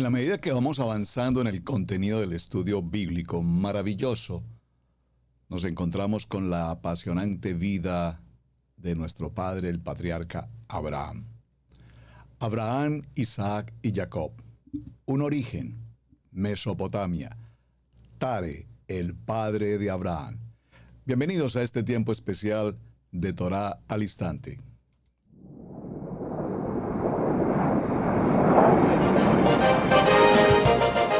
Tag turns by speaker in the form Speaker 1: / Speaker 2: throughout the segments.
Speaker 1: la medida que vamos avanzando en el contenido del estudio bíblico maravilloso, nos encontramos con la apasionante vida de nuestro padre, el patriarca Abraham. Abraham, Isaac y Jacob. Un origen, Mesopotamia. Tare, el padre de Abraham. Bienvenidos a este tiempo especial de Torá al Instante.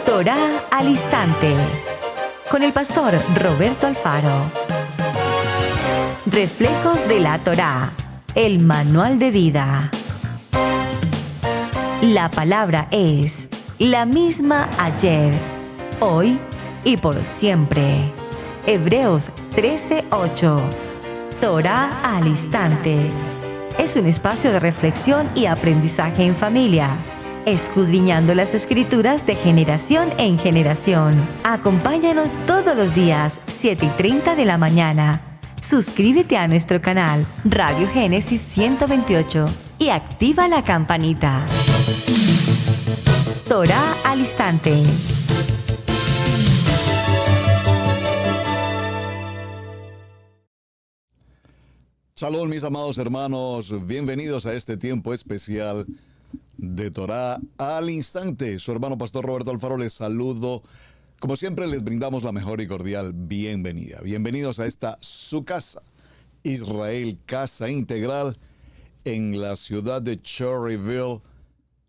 Speaker 2: Torá al Instante, con el pastor Roberto Alfaro. Reflejos de la Torá, el manual de vida. La palabra es la misma ayer, hoy y por siempre. Hebreos 13:8. Torá al Instante. Es un espacio de reflexión y aprendizaje en familia, escudriñando las Escrituras de generación en generación. Acompáñanos todos los días, 7:30 de la mañana. Suscríbete a nuestro canal Radio Génesis 128 y activa la campanita. Torá al Instante.
Speaker 1: Shalom, mis amados hermanos, bienvenidos a este tiempo especial de Torá al Instante. Su hermano pastor Roberto Alfaro les saludo. Como siempre, les brindamos la mejor y cordial bienvenida. Bienvenidos a esta su casa, Israel Casa Integral, en la ciudad de Cherryville,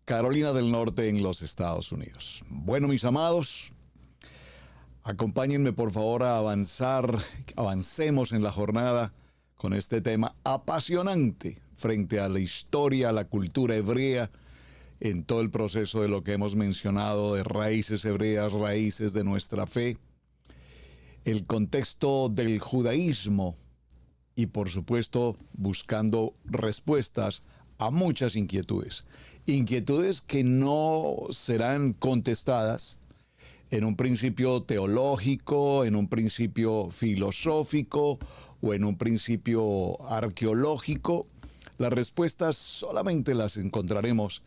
Speaker 1: Carolina del Norte, en los Estados Unidos. Bueno, mis amados, acompáñenme por favor a avancemos en la jornada con este tema apasionante frente a la historia, a la cultura hebrea, en todo el proceso de lo que hemos mencionado de raíces hebreas, raíces de nuestra fe, el contexto del judaísmo y por supuesto buscando respuestas a muchas inquietudes. Inquietudes que no serán contestadas en un principio teológico, en un principio filosófico o en un principio arqueológico. Las respuestas solamente las encontraremos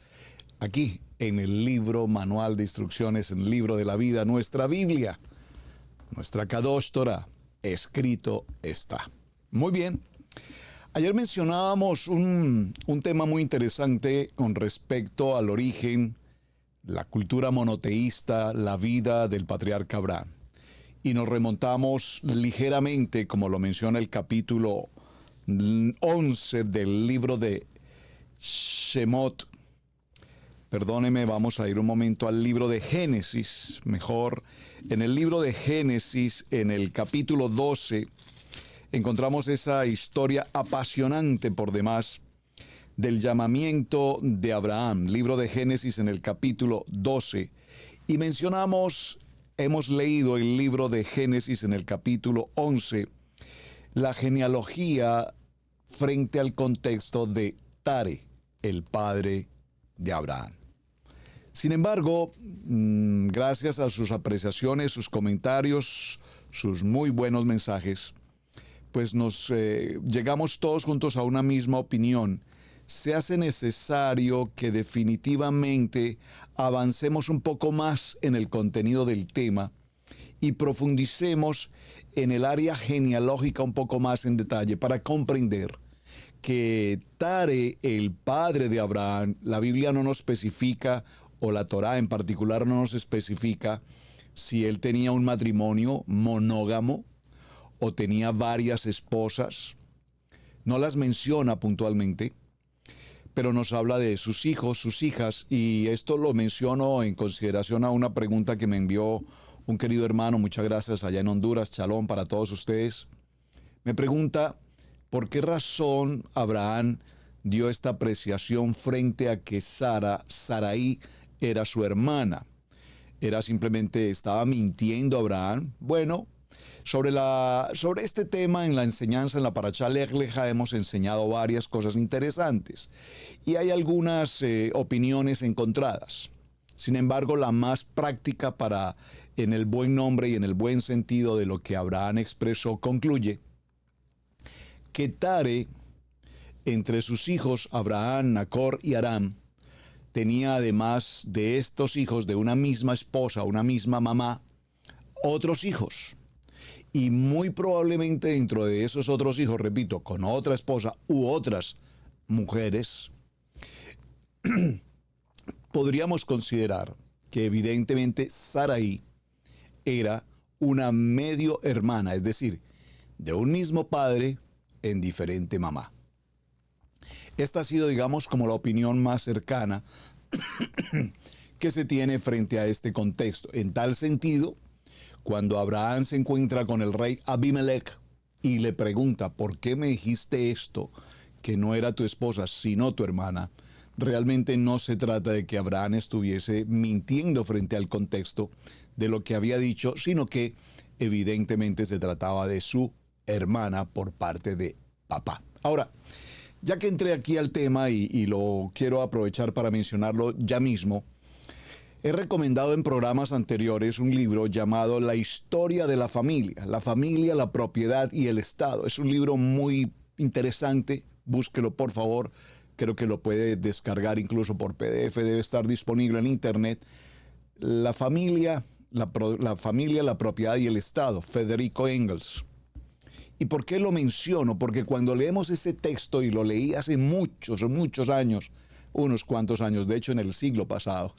Speaker 1: aquí en el libro manual de instrucciones, en el libro de la vida, nuestra Biblia, nuestra Kadosh Torah, escrito está. Muy bien, ayer mencionábamos un tema muy interesante con respecto al origen, la cultura monoteísta, la vida del patriarca Abraham. Y nos remontamos ligeramente, como lo menciona el capítulo 11 del libro de Shemot. Perdóneme, vamos a ir un momento al libro de Génesis, mejor. En el libro de Génesis, en el capítulo 12, encontramos esa historia apasionante por demás del llamamiento de Abraham. Libro de Génesis en el capítulo 12. Y hemos leído el libro de Génesis en el capítulo 11, la genealogía frente al contexto de Tare, el padre de Abraham. Sin embargo, gracias a sus apreciaciones, sus comentarios, sus muy buenos mensajes, pues llegamos todos juntos a una misma opinión. Se hace necesario que definitivamente avancemos un poco más en el contenido del tema y profundicemos en el área genealógica un poco más en detalle para comprender que Tare, el padre de Abraham, la Biblia no nos especifica, o la Torá en particular no nos especifica si él tenía un matrimonio monógamo o tenía varias esposas. No las menciona puntualmente, pero nos habla de sus hijos, sus hijas, y esto lo menciono en consideración a una pregunta que me envió un querido hermano, muchas gracias, allá en Honduras, shalom para todos ustedes. Me pregunta, ¿por qué razón Abraham dio esta apreciación frente a que Sarai era su hermana? ¿Estaba mintiendo Abraham? Bueno, sobre este tema en la enseñanza, en la Parashá Lech Lecha, hemos enseñado varias cosas interesantes y hay algunas opiniones encontradas. Sin embargo, la más práctica en el buen nombre y en el buen sentido de lo que Abraham expresó, concluye que Tare, entre sus hijos Abraham, Nacor y Aram, tenía, además de estos hijos de una misma esposa, una misma mamá, otros hijos. Y muy probablemente dentro de esos otros hijos, repito, con otra esposa u otras mujeres, podríamos considerar que evidentemente Sarai era una medio hermana, es decir, de un mismo padre en diferente mamá. Esta ha sido, digamos, como la opinión más cercana que se tiene frente a este contexto. En tal sentido, cuando Abraham se encuentra con el rey Abimelech y le pregunta, ¿por qué me dijiste esto, que no era tu esposa, sino tu hermana? Realmente no se trata de que Abraham estuviese mintiendo frente al contexto de lo que había dicho, sino que evidentemente se trataba de su hermana por parte de papá. Ahora, ya que entré aquí al tema y lo quiero aprovechar para mencionarlo ya mismo, he recomendado en programas anteriores un libro llamado La historia de la familia, la propiedad y el Estado. Es un libro muy interesante, búsquelo por favor, creo que lo puede descargar incluso por PDF, debe estar disponible en internet. La familia, la propiedad y el Estado, Federico Engels. ¿Y por qué lo menciono? Porque cuando leemos ese texto, y lo leí hace muchos años, unos cuantos años, de hecho en el siglo pasado,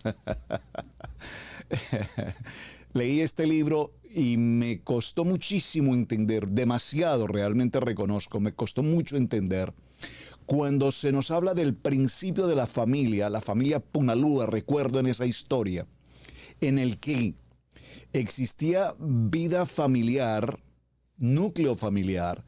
Speaker 1: leí este libro y me costó muchísimo entender, demasiado realmente reconozco, me costó mucho entender, cuando se nos habla del principio de la familia Punalúa, recuerdo en esa historia, en el que existía vida familiar, núcleo familiar,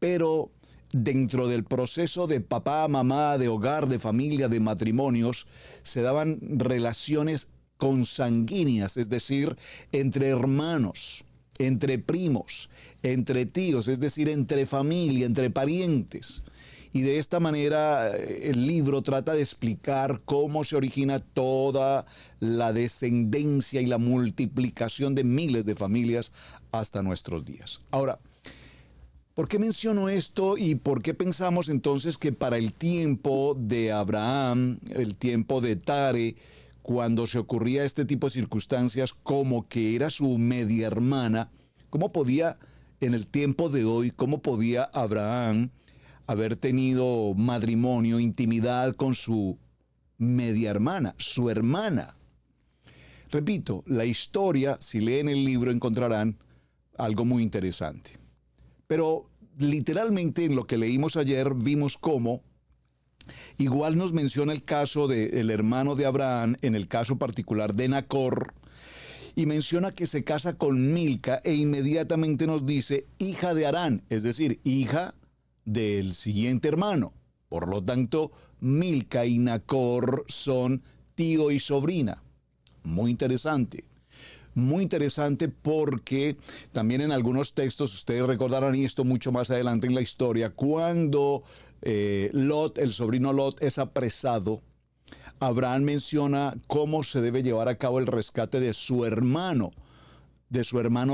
Speaker 1: pero dentro del proceso de papá, mamá, de hogar, de familia, de matrimonios, se daban relaciones consanguíneas, es decir, entre hermanos, entre primos, entre tíos, es decir, entre familia, entre parientes. Y de esta manera el libro trata de explicar cómo se origina toda la descendencia y la multiplicación de miles de familias hasta nuestros días. Ahora, ¿por qué menciono esto y por qué pensamos entonces que para el tiempo de Abraham, el tiempo de Tare, cuando se ocurría este tipo de circunstancias, como que era su media hermana, cómo podía en el tiempo de hoy, cómo podía Abraham haber tenido matrimonio, intimidad con su media hermana, su hermana? Repito, la historia, si leen el libro encontrarán algo muy interesante. Pero literalmente en lo que leímos ayer vimos cómo igual nos menciona el caso del hermano de Abraham, en el caso particular de Nacor, y menciona que se casa con Milca e inmediatamente nos dice hija de Harán, es decir, hija del siguiente hermano. Por lo tanto, Milca y Nacor son tío y sobrina. Muy interesante. Muy interesante porque también en algunos textos, ustedes recordarán esto mucho más adelante en la historia, cuando Lot, el sobrino Lot, es apresado, Abraham menciona cómo se debe llevar a cabo el rescate de su hermano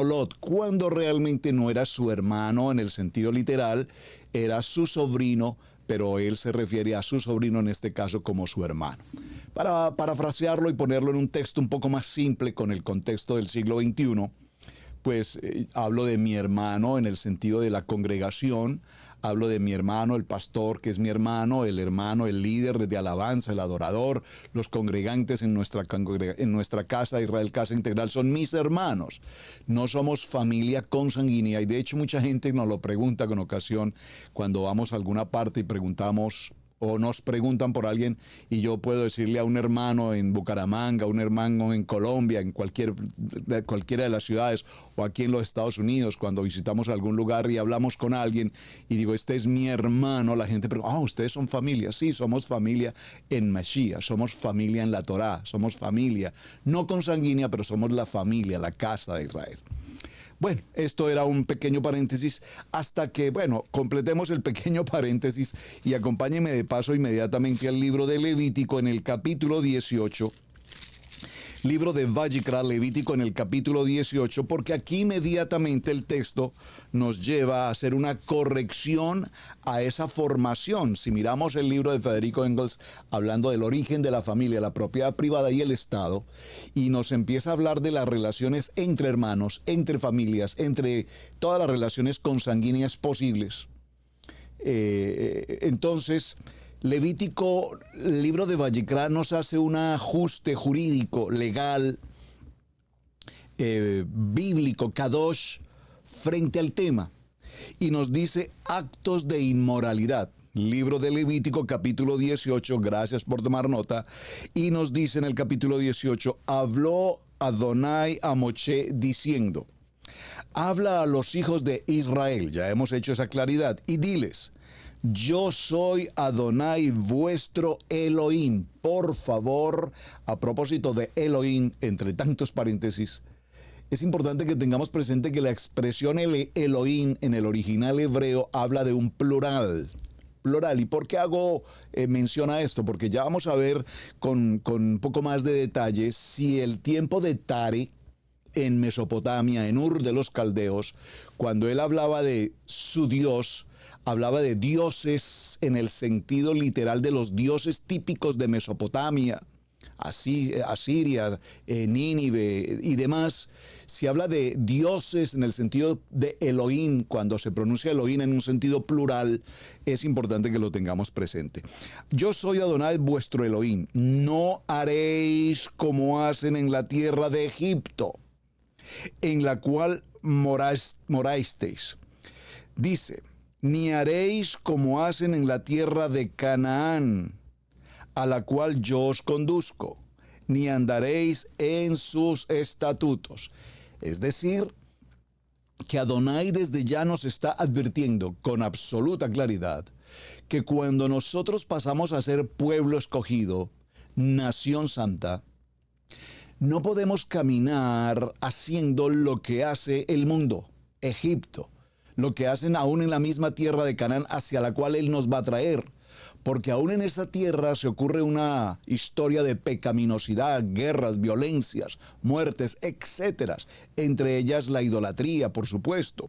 Speaker 1: Lot, cuando realmente no era su hermano en el sentido literal, era su sobrino, pero él se refiere a su sobrino en este caso como su hermano. Para parafrasearlo y ponerlo en un texto un poco más simple con el contexto del siglo XXI, pues hablo de mi hermano en el sentido de la congregación, hablo de mi hermano, el pastor, que es mi hermano, el líder de alabanza, el adorador, los congregantes en nuestra casa, Israel Casa Integral, son mis hermanos. No somos familia consanguínea y de hecho mucha gente nos lo pregunta con ocasión cuando vamos a alguna parte y preguntamos o nos preguntan por alguien y yo puedo decirle a un hermano en Bucaramanga, un hermano en Colombia, en cualquiera de las ciudades o aquí en los Estados Unidos, cuando visitamos algún lugar y hablamos con alguien y digo, este es mi hermano, la gente pregunta, ustedes son familia. Sí, somos familia en Mashiach, somos familia en la Torá, somos familia, no consanguínea, pero somos la familia, la casa de Israel. Bueno, esto era un pequeño paréntesis hasta que, completemos el pequeño paréntesis y acompáñenme de paso inmediatamente al libro de Levítico en el capítulo 18. libro de Vayikra, Levítico, en el capítulo 18, porque aquí inmediatamente el texto nos lleva a hacer una corrección a esa formación. Si miramos el libro de Federico Engels hablando del origen de la familia, la propiedad privada y el Estado, y nos empieza a hablar de las relaciones entre hermanos, entre familias, entre todas las relaciones consanguíneas posibles. Entonces, Levítico, el libro de Vayikra, nos hace un ajuste jurídico, legal, bíblico, kadosh, frente al tema. Y nos dice actos de inmoralidad. Libro de Levítico, capítulo 18, gracias por tomar nota. Y nos dice en el capítulo 18, habló Adonai a Moshe diciendo, habla a los hijos de Israel, ya hemos hecho esa claridad, y diles, yo soy Adonai vuestro Elohim. Por favor, a propósito de Elohim, entre tantos paréntesis, es importante que tengamos presente que la expresión Elohim en el original hebreo habla de un plural. ¿Y por qué hago mención a esto? Porque ya vamos a ver con un poco más de detalle si el tiempo de Tare en Mesopotamia, en Ur de los Caldeos, cuando él hablaba de su Dios, hablaba de dioses en el sentido literal de los dioses típicos de Mesopotamia, Asiria, Nínive y demás. Si habla de dioses en el sentido de Elohim, cuando se pronuncia Elohim en un sentido plural, es importante que lo tengamos presente. Yo soy Adonai vuestro Elohim. No haréis como hacen en la tierra de Egipto, en la cual morasteis. Dice, ni haréis como hacen en la tierra de Canaán, a la cual yo os conduzco, ni andaréis en sus estatutos. Es decir, que Adonai desde ya nos está advirtiendo con absoluta claridad que cuando nosotros pasamos a ser pueblo escogido, nación santa, no podemos caminar haciendo lo que hace el mundo, Egipto, lo que hacen aún en la misma tierra de Canaán hacia la cual Él nos va a traer. Porque aún en esa tierra se ocurre una historia de pecaminosidad, guerras, violencias, muertes, etcétera. Entre ellas la idolatría, por supuesto.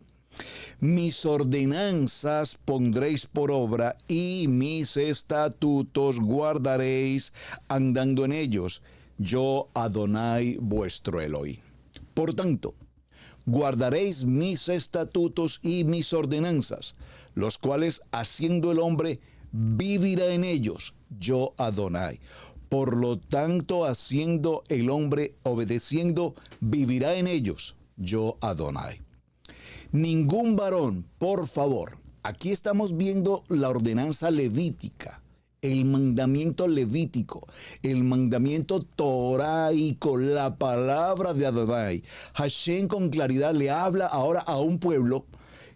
Speaker 1: Mis ordenanzas pondréis por obra y mis estatutos guardaréis andando en ellos. Yo, Adonai, vuestro Elohim. Por tanto, guardaréis mis estatutos y mis ordenanzas, los cuales haciendo el hombre vivirá en ellos, yo Adonai. Por lo tanto, haciendo el hombre, obedeciendo, vivirá en ellos, yo Adonai. Ningún varón, por favor, aquí estamos viendo la ordenanza levítica, el mandamiento levítico, el mandamiento toraico, la palabra de Adonai. Hashem con claridad le habla ahora a un pueblo.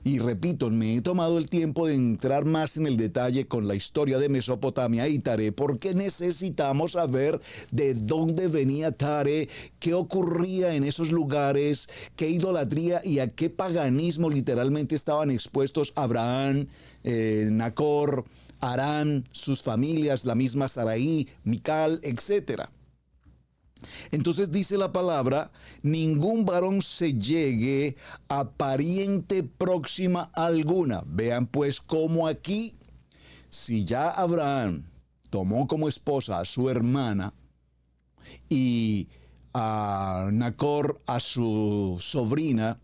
Speaker 1: Y repito, me he tomado el tiempo de entrar más en el detalle con la historia de Mesopotamia y Tare, porque necesitamos saber de dónde venía Tare, qué ocurría en esos lugares, qué idolatría y a qué paganismo literalmente estaban expuestos Abraham, Nacor, Harán, sus familias, la misma Saraí, Mical, etcétera. Entonces dice la palabra, ningún varón se llegue a pariente próxima alguna. Vean pues cómo aquí, si ya Abraham tomó como esposa a su hermana y a Nacor a su sobrina,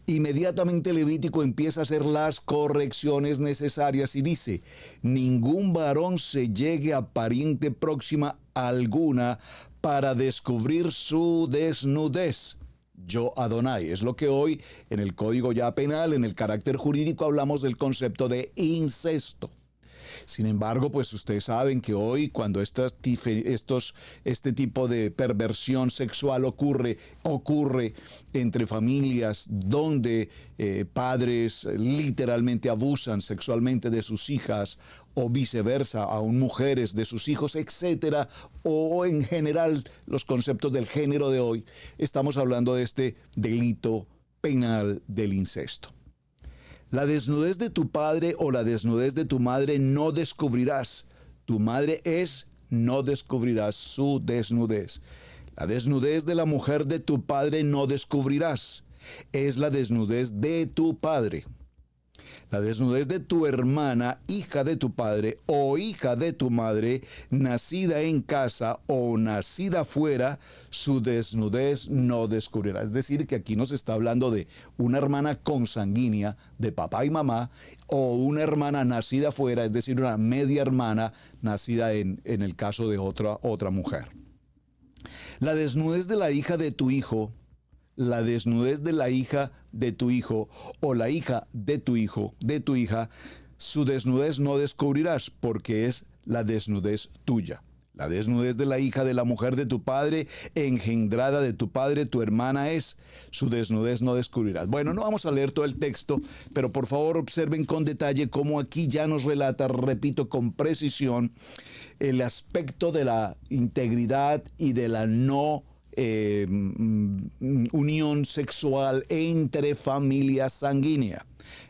Speaker 1: inmediatamente Levítico empieza a hacer las correcciones necesarias y dice, ningún varón se llegue a pariente próxima alguna para descubrir su desnudez. Yo Adonai. Es lo que hoy en el Código ya penal, en el carácter jurídico, hablamos del concepto de incesto. Sin embargo, pues ustedes saben que hoy cuando este tipo de perversión sexual ocurre entre familias donde padres literalmente abusan sexualmente de sus hijas o viceversa, aún mujeres de sus hijos, etcétera, o en general los conceptos del género de hoy, estamos hablando de este delito penal del incesto. La desnudez de tu padre o la desnudez de tu madre no descubrirás. Tu madre es, no descubrirás su desnudez. La desnudez de la mujer de tu padre no descubrirás. Es la desnudez de tu padre. La desnudez de tu hermana, hija de tu padre o hija de tu madre, nacida en casa o nacida fuera, su desnudez no descubrirá. Es decir, que aquí nos está hablando de una hermana consanguínea de papá y mamá o una hermana nacida fuera, es decir, una media hermana nacida en el caso de otra mujer. La desnudez de la hija de tu hijo, la desnudez de la hija de tu hijo o la hija de tu hijo, de tu hija, su desnudez no descubrirás porque es la desnudez tuya. La desnudez de la hija de la mujer de tu padre, engendrada de tu padre, tu hermana es, su desnudez no descubrirás. Bueno, no vamos a leer todo el texto, pero por favor observen con detalle cómo aquí ya nos relata, repito, con precisión, el aspecto de la integridad y de la no unión sexual entre familia sanguínea.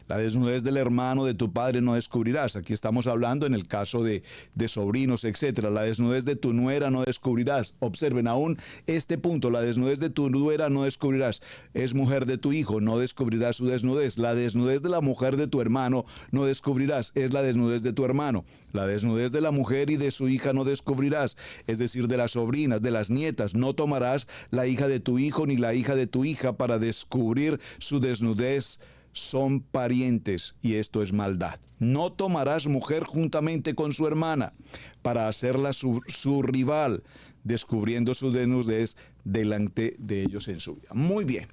Speaker 1: La desnudez del hermano de tu padre no descubrirás. Aquí estamos hablando en el caso de sobrinos, etc. La desnudez de tu nuera no descubrirás. Observen aún este punto. La desnudez de tu nuera no descubrirás. Es mujer de tu hijo, no descubrirás su desnudez. La desnudez de la mujer de tu hermano no descubrirás. Es la desnudez de tu hermano. La desnudez de la mujer y de su hija no descubrirás. Es decir, de las sobrinas, de las nietas. No tomarás la hija de tu hijo ni la hija de tu hija para descubrir su desnudez. Son parientes y esto es maldad. No tomarás mujer juntamente con su hermana para hacerla su rival, descubriendo su desnudez delante de ellos en su vida. Muy bien.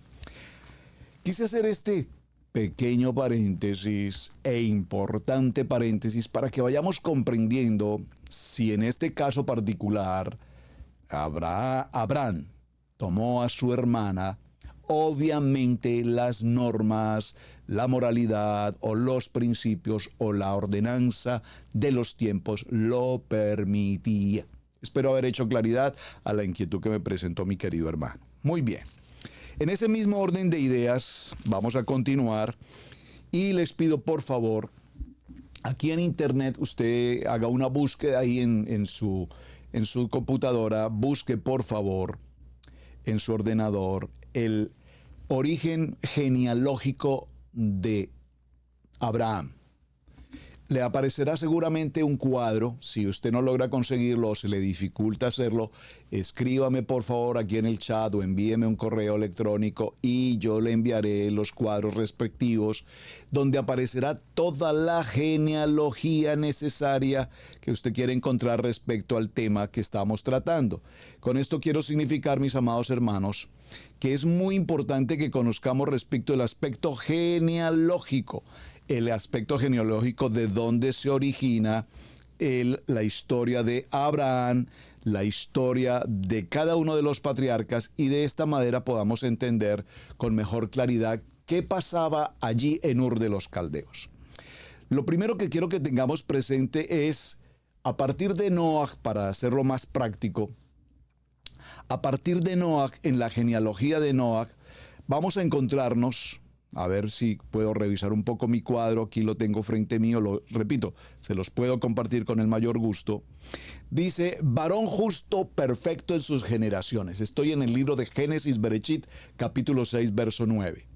Speaker 1: Quise hacer este pequeño paréntesis e importante paréntesis para que vayamos comprendiendo si en este caso particular Abraham tomó a su hermana. Obviamente las normas, la moralidad o los principios o la ordenanza de los tiempos lo permitía. Espero haber hecho claridad a la inquietud que me presentó mi querido hermano. Muy bien. En ese mismo orden de ideas vamos a continuar y les pido por favor, aquí en internet usted haga una búsqueda ahí en su computadora, busque por favor en su ordenador el origen genealógico de Abraham. Le aparecerá seguramente un cuadro. Si usted no logra conseguirlo o se le dificulta hacerlo, escríbame por favor aquí en el chat o envíeme un correo electrónico y yo le enviaré los cuadros respectivos donde aparecerá toda la genealogía necesaria que usted quiere encontrar respecto al tema que estamos tratando. Con esto quiero significar, mis amados hermanos, que es muy importante que conozcamos respecto al aspecto genealógico. El aspecto genealógico de dónde se origina la historia de Abraham, la historia de cada uno de los patriarcas y de esta manera podamos entender con mejor claridad qué pasaba allí en Ur de los Caldeos. Lo primero que quiero que tengamos presente es, a partir de Noach, para hacerlo más práctico, a partir de Noach, en la genealogía de Noach, vamos a encontrarnos. A ver si puedo revisar un poco mi cuadro. Aquí lo tengo frente mío. Lo repito, se los puedo compartir con el mayor gusto. Dice, varón justo, perfecto en sus generaciones. Estoy en el libro de Génesis, Bereshit, capítulo 6, verso 9.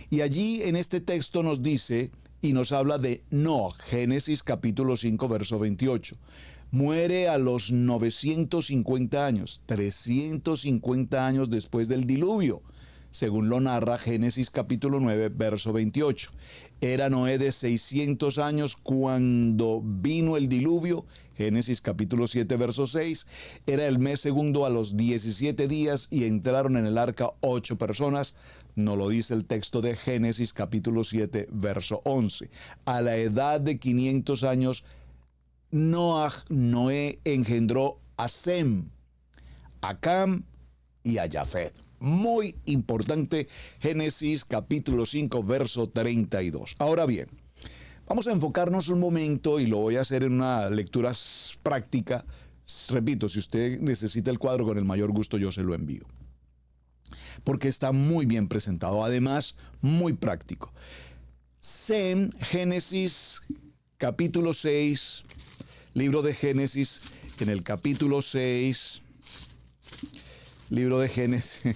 Speaker 1: Y allí en este texto nos dice y nos habla de Noach, Génesis, capítulo 5, verso 28. Muere a los 950 años, 350 años después del diluvio. Según lo narra Génesis capítulo 9, verso 28. Era Noé de 600 años cuando vino el diluvio. Génesis capítulo 7, verso 6. Era el mes segundo a los 17 días y entraron en el arca 8 personas. Nos lo dice el texto de Génesis capítulo 7, verso 11. A la edad de 500 años, Noé engendró a Sem, a Cam y a Jafet. Muy importante, Génesis capítulo 5, verso 32. Ahora bien, vamos a enfocarnos un momento y lo voy a hacer en una lectura práctica. Repito, si usted necesita el cuadro, con el mayor gusto yo se lo envío. Porque está muy bien presentado, además muy práctico. Sem, Génesis capítulo 6, libro de Génesis, en el capítulo 6, libro de Génesis.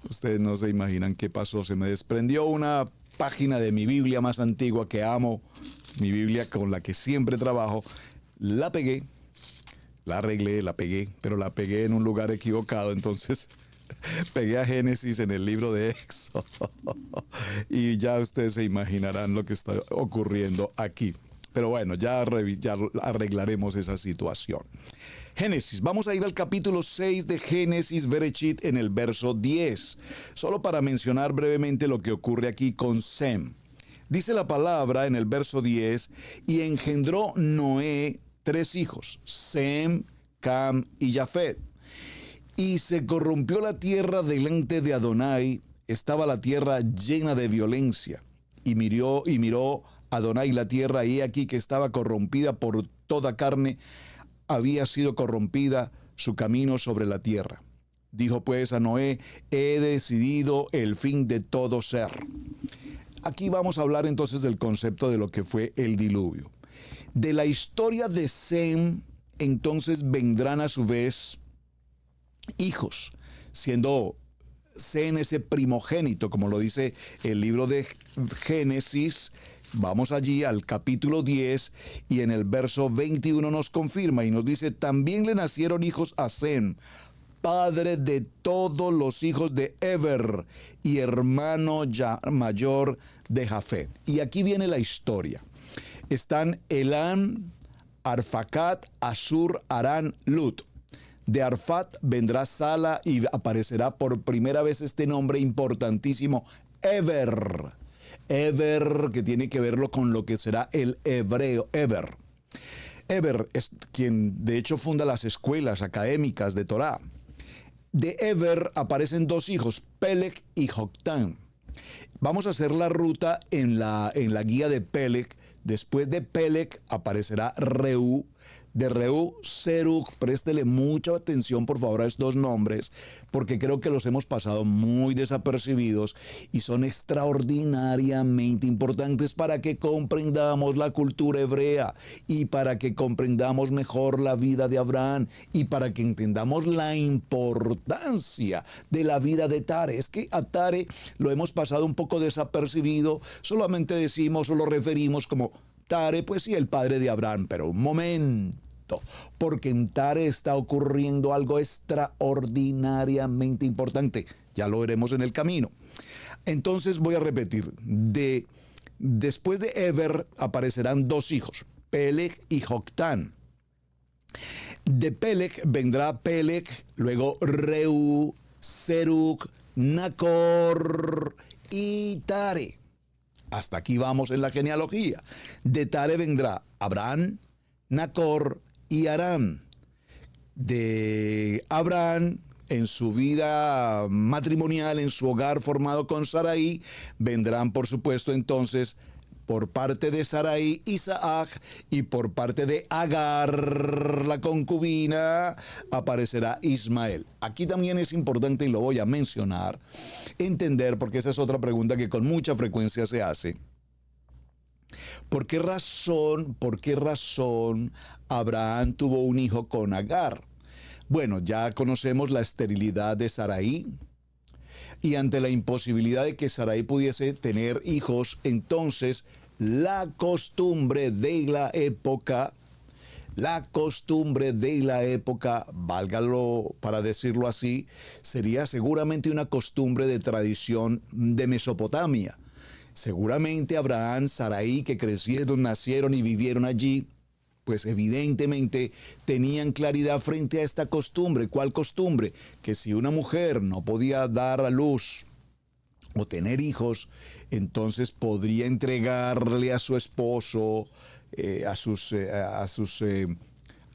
Speaker 1: Ustedes no se imaginan qué pasó. Se me desprendió una página de mi Biblia más antigua que amo, mi Biblia con la que siempre trabajo. La pegué, la arreglé, la pegué, pero la pegué en un lugar equivocado. Entonces pegué a Génesis en el libro de Éxodo. Y ya ustedes se imaginarán lo que está ocurriendo aquí. Pero bueno, ya arreglaremos esa situación. Génesis, vamos a ir al capítulo 6 de Génesis, Bereshit, en el verso 10. Solo para mencionar brevemente lo que ocurre aquí con Sem. Dice la palabra en el verso 10, y engendró Noé 3 hijos, Sem, Cam y Jafet. Y se corrompió la tierra delante de Adonai, estaba la tierra llena de violencia. Y miró Adonai la tierra, y he aquí que estaba corrompida por toda carne, había sido corrompida su camino sobre la tierra. Dijo pues a Noé, he decidido el fin de todo ser. Aquí vamos a hablar entonces del concepto de lo que fue el diluvio. De la historia de Sem, entonces vendrán a su vez hijos, siendo Sem ese primogénito, como lo dice el libro de Génesis. Vamos allí al capítulo 10 y en el verso 21 nos confirma y nos dice, también le nacieron hijos a Sem, padre de todos los hijos de Eber y hermano mayor de Jafet. Y aquí viene la historia. Están Elam, Arfacat, Asur, Arán, Lut. De Arfat vendrá Sala y aparecerá por primera vez este nombre importantísimo, Eber. Eber, que tiene que verlo con lo que será el hebreo, Eber. Eber es quien de hecho funda las escuelas académicas de Torá. De Eber aparecen 2 hijos, Peleg y Joctán. Vamos a hacer la ruta en la guía de Peleg. Después de Peleg aparecerá Reú. De Reú, Serug. Préstele mucha atención por favor a estos nombres, porque creo que los hemos pasado muy desapercibidos y son extraordinariamente importantes para que comprendamos la cultura hebrea y para que comprendamos mejor la vida de Abraham y para que entendamos la importancia de la vida de Tare. Es que a Tare lo hemos pasado un poco desapercibido, solamente decimos o lo referimos como Tare, pues sí, el padre de Abraham, pero un momento, porque en Tare está ocurriendo algo extraordinariamente importante. Ya lo veremos en el camino. Entonces voy a repetir, después de Eber aparecerán 2 hijos, Peleg y Joctán. De Peleg vendrá Peleg, luego Reú, Serug, Nacor y Tare. Hasta aquí vamos en la genealogía. De Tare vendrá Abraham, Nacor y Aram. De Abraham, en su vida matrimonial, en su hogar formado con Sarai, vendrán por supuesto entonces por parte de Sarai, Isaac, y por parte de Agar, la concubina, aparecerá Ismael. Aquí también es importante, y lo voy a mencionar, entender, porque esa es otra pregunta que con mucha frecuencia se hace. ¿Por qué razón Abraham tuvo un hijo con Agar? Bueno, ya conocemos la esterilidad de Sarai, y ante la imposibilidad de que Sarai pudiese tener hijos, entonces la costumbre de la época, válgalo para decirlo así, sería seguramente una costumbre de tradición de Mesopotamia. Seguramente Abraham, Sarai, que crecieron, nacieron y vivieron allí, pues evidentemente tenían claridad frente a esta costumbre. ¿Cuál costumbre? Que si una mujer no podía dar a luz o tener hijos, entonces podría entregarle a su esposo, a sus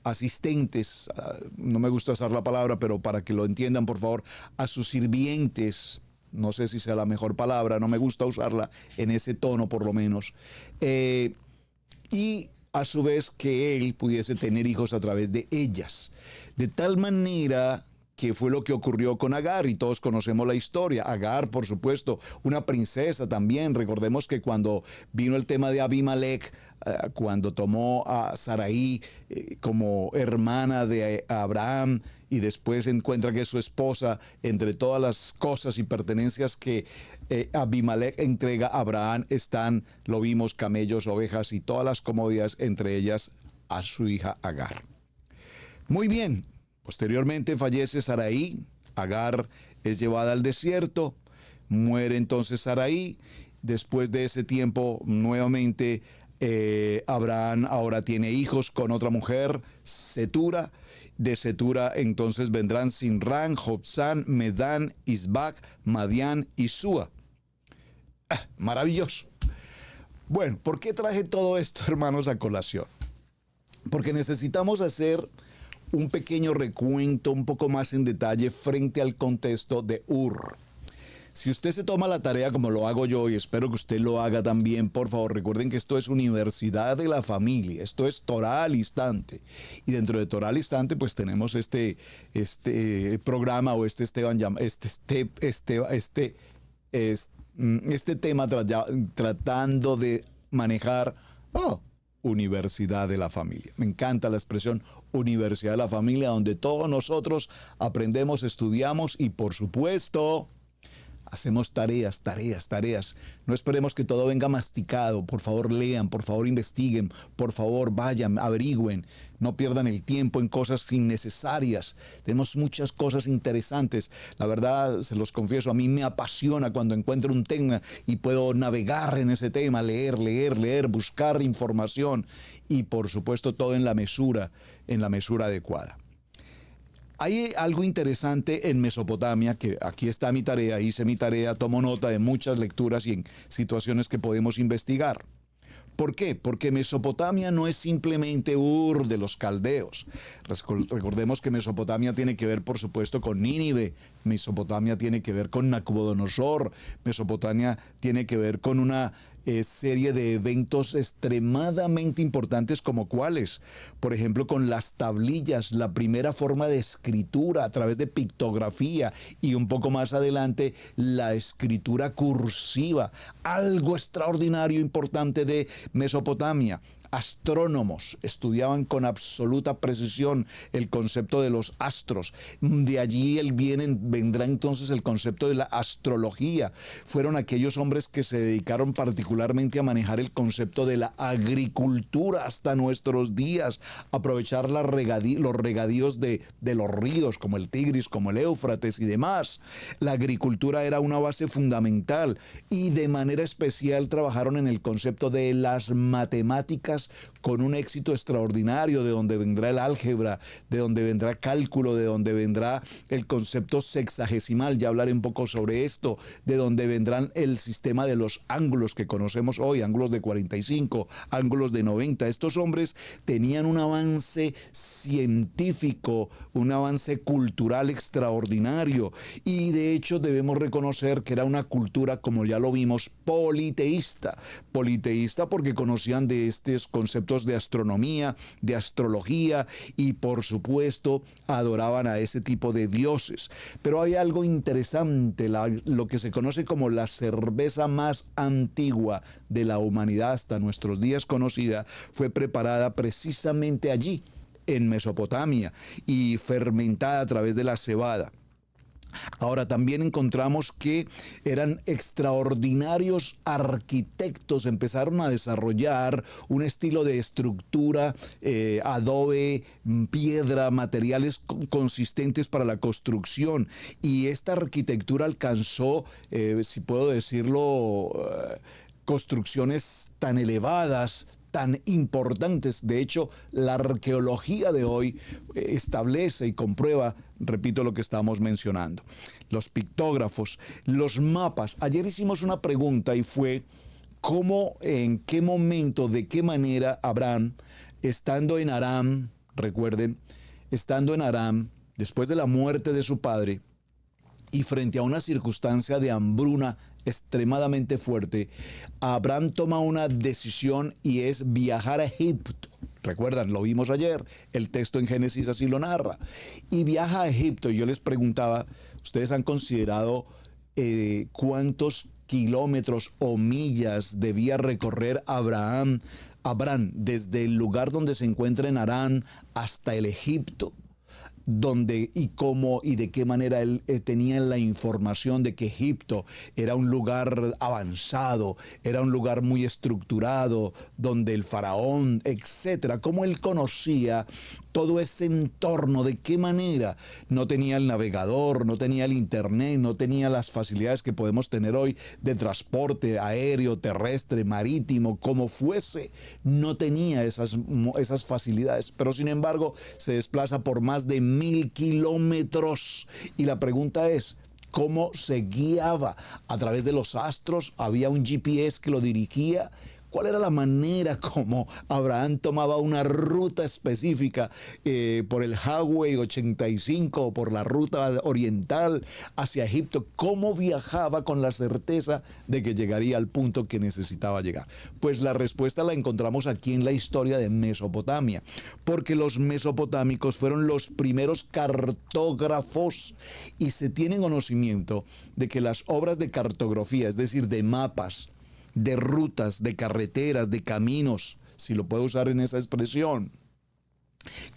Speaker 1: asistentes, no me gusta usar la palabra, pero para que lo entiendan por favor, a sus sirvientes, no sé si sea la mejor palabra, no me gusta usarla en ese tono por lo menos, y a su vez que él pudiese tener hijos a través de ellas. De tal manera qué fue lo que ocurrió con Agar, y todos conocemos la historia. Agar, por supuesto, una princesa también. Recordemos que cuando vino el tema de Abimelech, cuando tomó a Sarai como hermana de Abraham, y después encuentra que su esposa, entre todas las cosas y pertenencias que Abimelech entrega a Abraham, están, lo vimos, camellos, ovejas y todas las comodidades, entre ellas a su hija Agar. Muy bien, posteriormente fallece Sarai, Agar es llevada al desierto, muere entonces Sarai. Después de ese tiempo, nuevamente Abraham ahora tiene hijos con otra mujer, Setura. De Setura entonces vendrán Sinrán, Jobsán, Medán, Isbac, Madián y Súa. Maravilloso. Bueno, ¿por qué traje todo esto, hermanos, a colación? Porque necesitamos hacer un pequeño recuento un poco más en detalle frente al contexto de Ur. Si usted se toma la tarea como lo hago yo, y espero que usted lo haga también, por favor, recuerden que esto es Universidad de la Familia, esto es Torá al Instante. Y dentro de Torá al Instante, pues tenemos este programa o este tema tratando de manejar Universidad de la Familia. Me encanta la expresión Universidad de la Familia, donde todos nosotros aprendemos, estudiamos y, por supuesto, hacemos tareas. No esperemos que todo venga masticado. Por favor, lean, por favor, investiguen, por favor, vayan, averigüen. No pierdan el tiempo en cosas innecesarias. Tenemos muchas cosas interesantes. La verdad, se los confieso, a mí me apasiona cuando encuentro un tema y puedo navegar en ese tema, leer, buscar información y, por supuesto, todo en la mesura adecuada. Hay algo interesante en Mesopotamia, que aquí está mi tarea, hice mi tarea, tomo nota de muchas lecturas y en situaciones que podemos investigar. ¿Por qué? Porque Mesopotamia no es simplemente Ur de los caldeos. Recordemos que Mesopotamia tiene que ver, por supuesto, con Nínive. Mesopotamia tiene que ver con Nabucodonosor. Mesopotamia tiene que ver con una serie de eventos extremadamente importantes, como cuáles, por ejemplo, con las tablillas, la primera forma de escritura a través de pictografía, y un poco más adelante la escritura cursiva, algo extraordinario importante de Mesopotamia. Astrónomos estudiaban con absoluta precisión el concepto de los astros. De allí vendrá entonces el concepto de la astrología. Fueron aquellos hombres que se dedicaron particularmente a manejar el concepto de la agricultura hasta nuestros días, aprovechar los regadíos de los ríos como el Tigris, como el Éufrates y demás. La agricultura era una base fundamental, y de manera especial trabajaron en el concepto de las matemáticas con un éxito extraordinario, de donde vendrá el álgebra, de donde vendrá cálculo, de donde vendrá el concepto sexagesimal, ya hablaré un poco sobre esto, de donde vendrán el sistema de los ángulos que conocemos hoy, ángulos de 45, ángulos de 90. Estos hombres tenían un avance científico, un avance cultural extraordinario, y de hecho debemos reconocer que era una cultura, como ya lo vimos, politeísta porque conocían de estos conceptos de astronomía, de astrología, y por supuesto adoraban a ese tipo de dioses. Pero hay algo interesante, lo que se conoce como la cerveza más antigua de la humanidad hasta nuestros días conocida, fue preparada precisamente allí, en Mesopotamia, y fermentada a través de la cebada. Ahora, también encontramos que eran extraordinarios arquitectos, empezaron a desarrollar un estilo de estructura, adobe, piedra, materiales consistentes para la construcción, y esta arquitectura alcanzó, si puedo decirlo, construcciones tan elevadas, tan importantes. De hecho, la arqueología de hoy establece y comprueba, repito, lo que estamos mencionando. Los pictógrafos, los mapas. Ayer hicimos una pregunta y fue: ¿cómo, en qué momento, de qué manera Abraham, estando en Aram, recuerden, estando en Aram, después de la muerte de su padre, y frente a una circunstancia de hambruna extremadamente fuerte, Abraham toma una decisión, y es viajar a Egipto. Recuerdan, lo vimos ayer, el texto en Génesis así lo narra. Y viaja a Egipto, y yo les preguntaba, ¿ustedes han considerado cuántos kilómetros o millas debía recorrer Abraham desde el lugar donde se encuentra en Harán hasta el Egipto? Donde y cómo y de qué manera él tenía la información de que Egipto era un lugar avanzado, era un lugar muy estructurado, donde el faraón, etcétera, cómo él conocía todo ese entorno, de qué manera. No tenía el navegador, no tenía el internet, no tenía las facilidades que podemos tener hoy de transporte aéreo, terrestre, marítimo, como fuese, no tenía esas facilidades, pero sin embargo se desplaza por más de 1000 kilómetros. Y la pregunta es, ¿cómo se guiaba? ¿A través de los astros? ¿Había un GPS que lo dirigía? ¿Cuál era la manera como Abraham tomaba una ruta específica por el Highway 85 o por la ruta oriental hacia Egipto? ¿Cómo viajaba con la certeza de que llegaría al punto que necesitaba llegar? Pues la respuesta la encontramos aquí en la historia de Mesopotamia, porque los mesopotámicos fueron los primeros cartógrafos y se tiene conocimiento de que las obras de cartografía, es decir, de mapas, de rutas, de carreteras, de caminos, si lo puedo usar en esa expresión,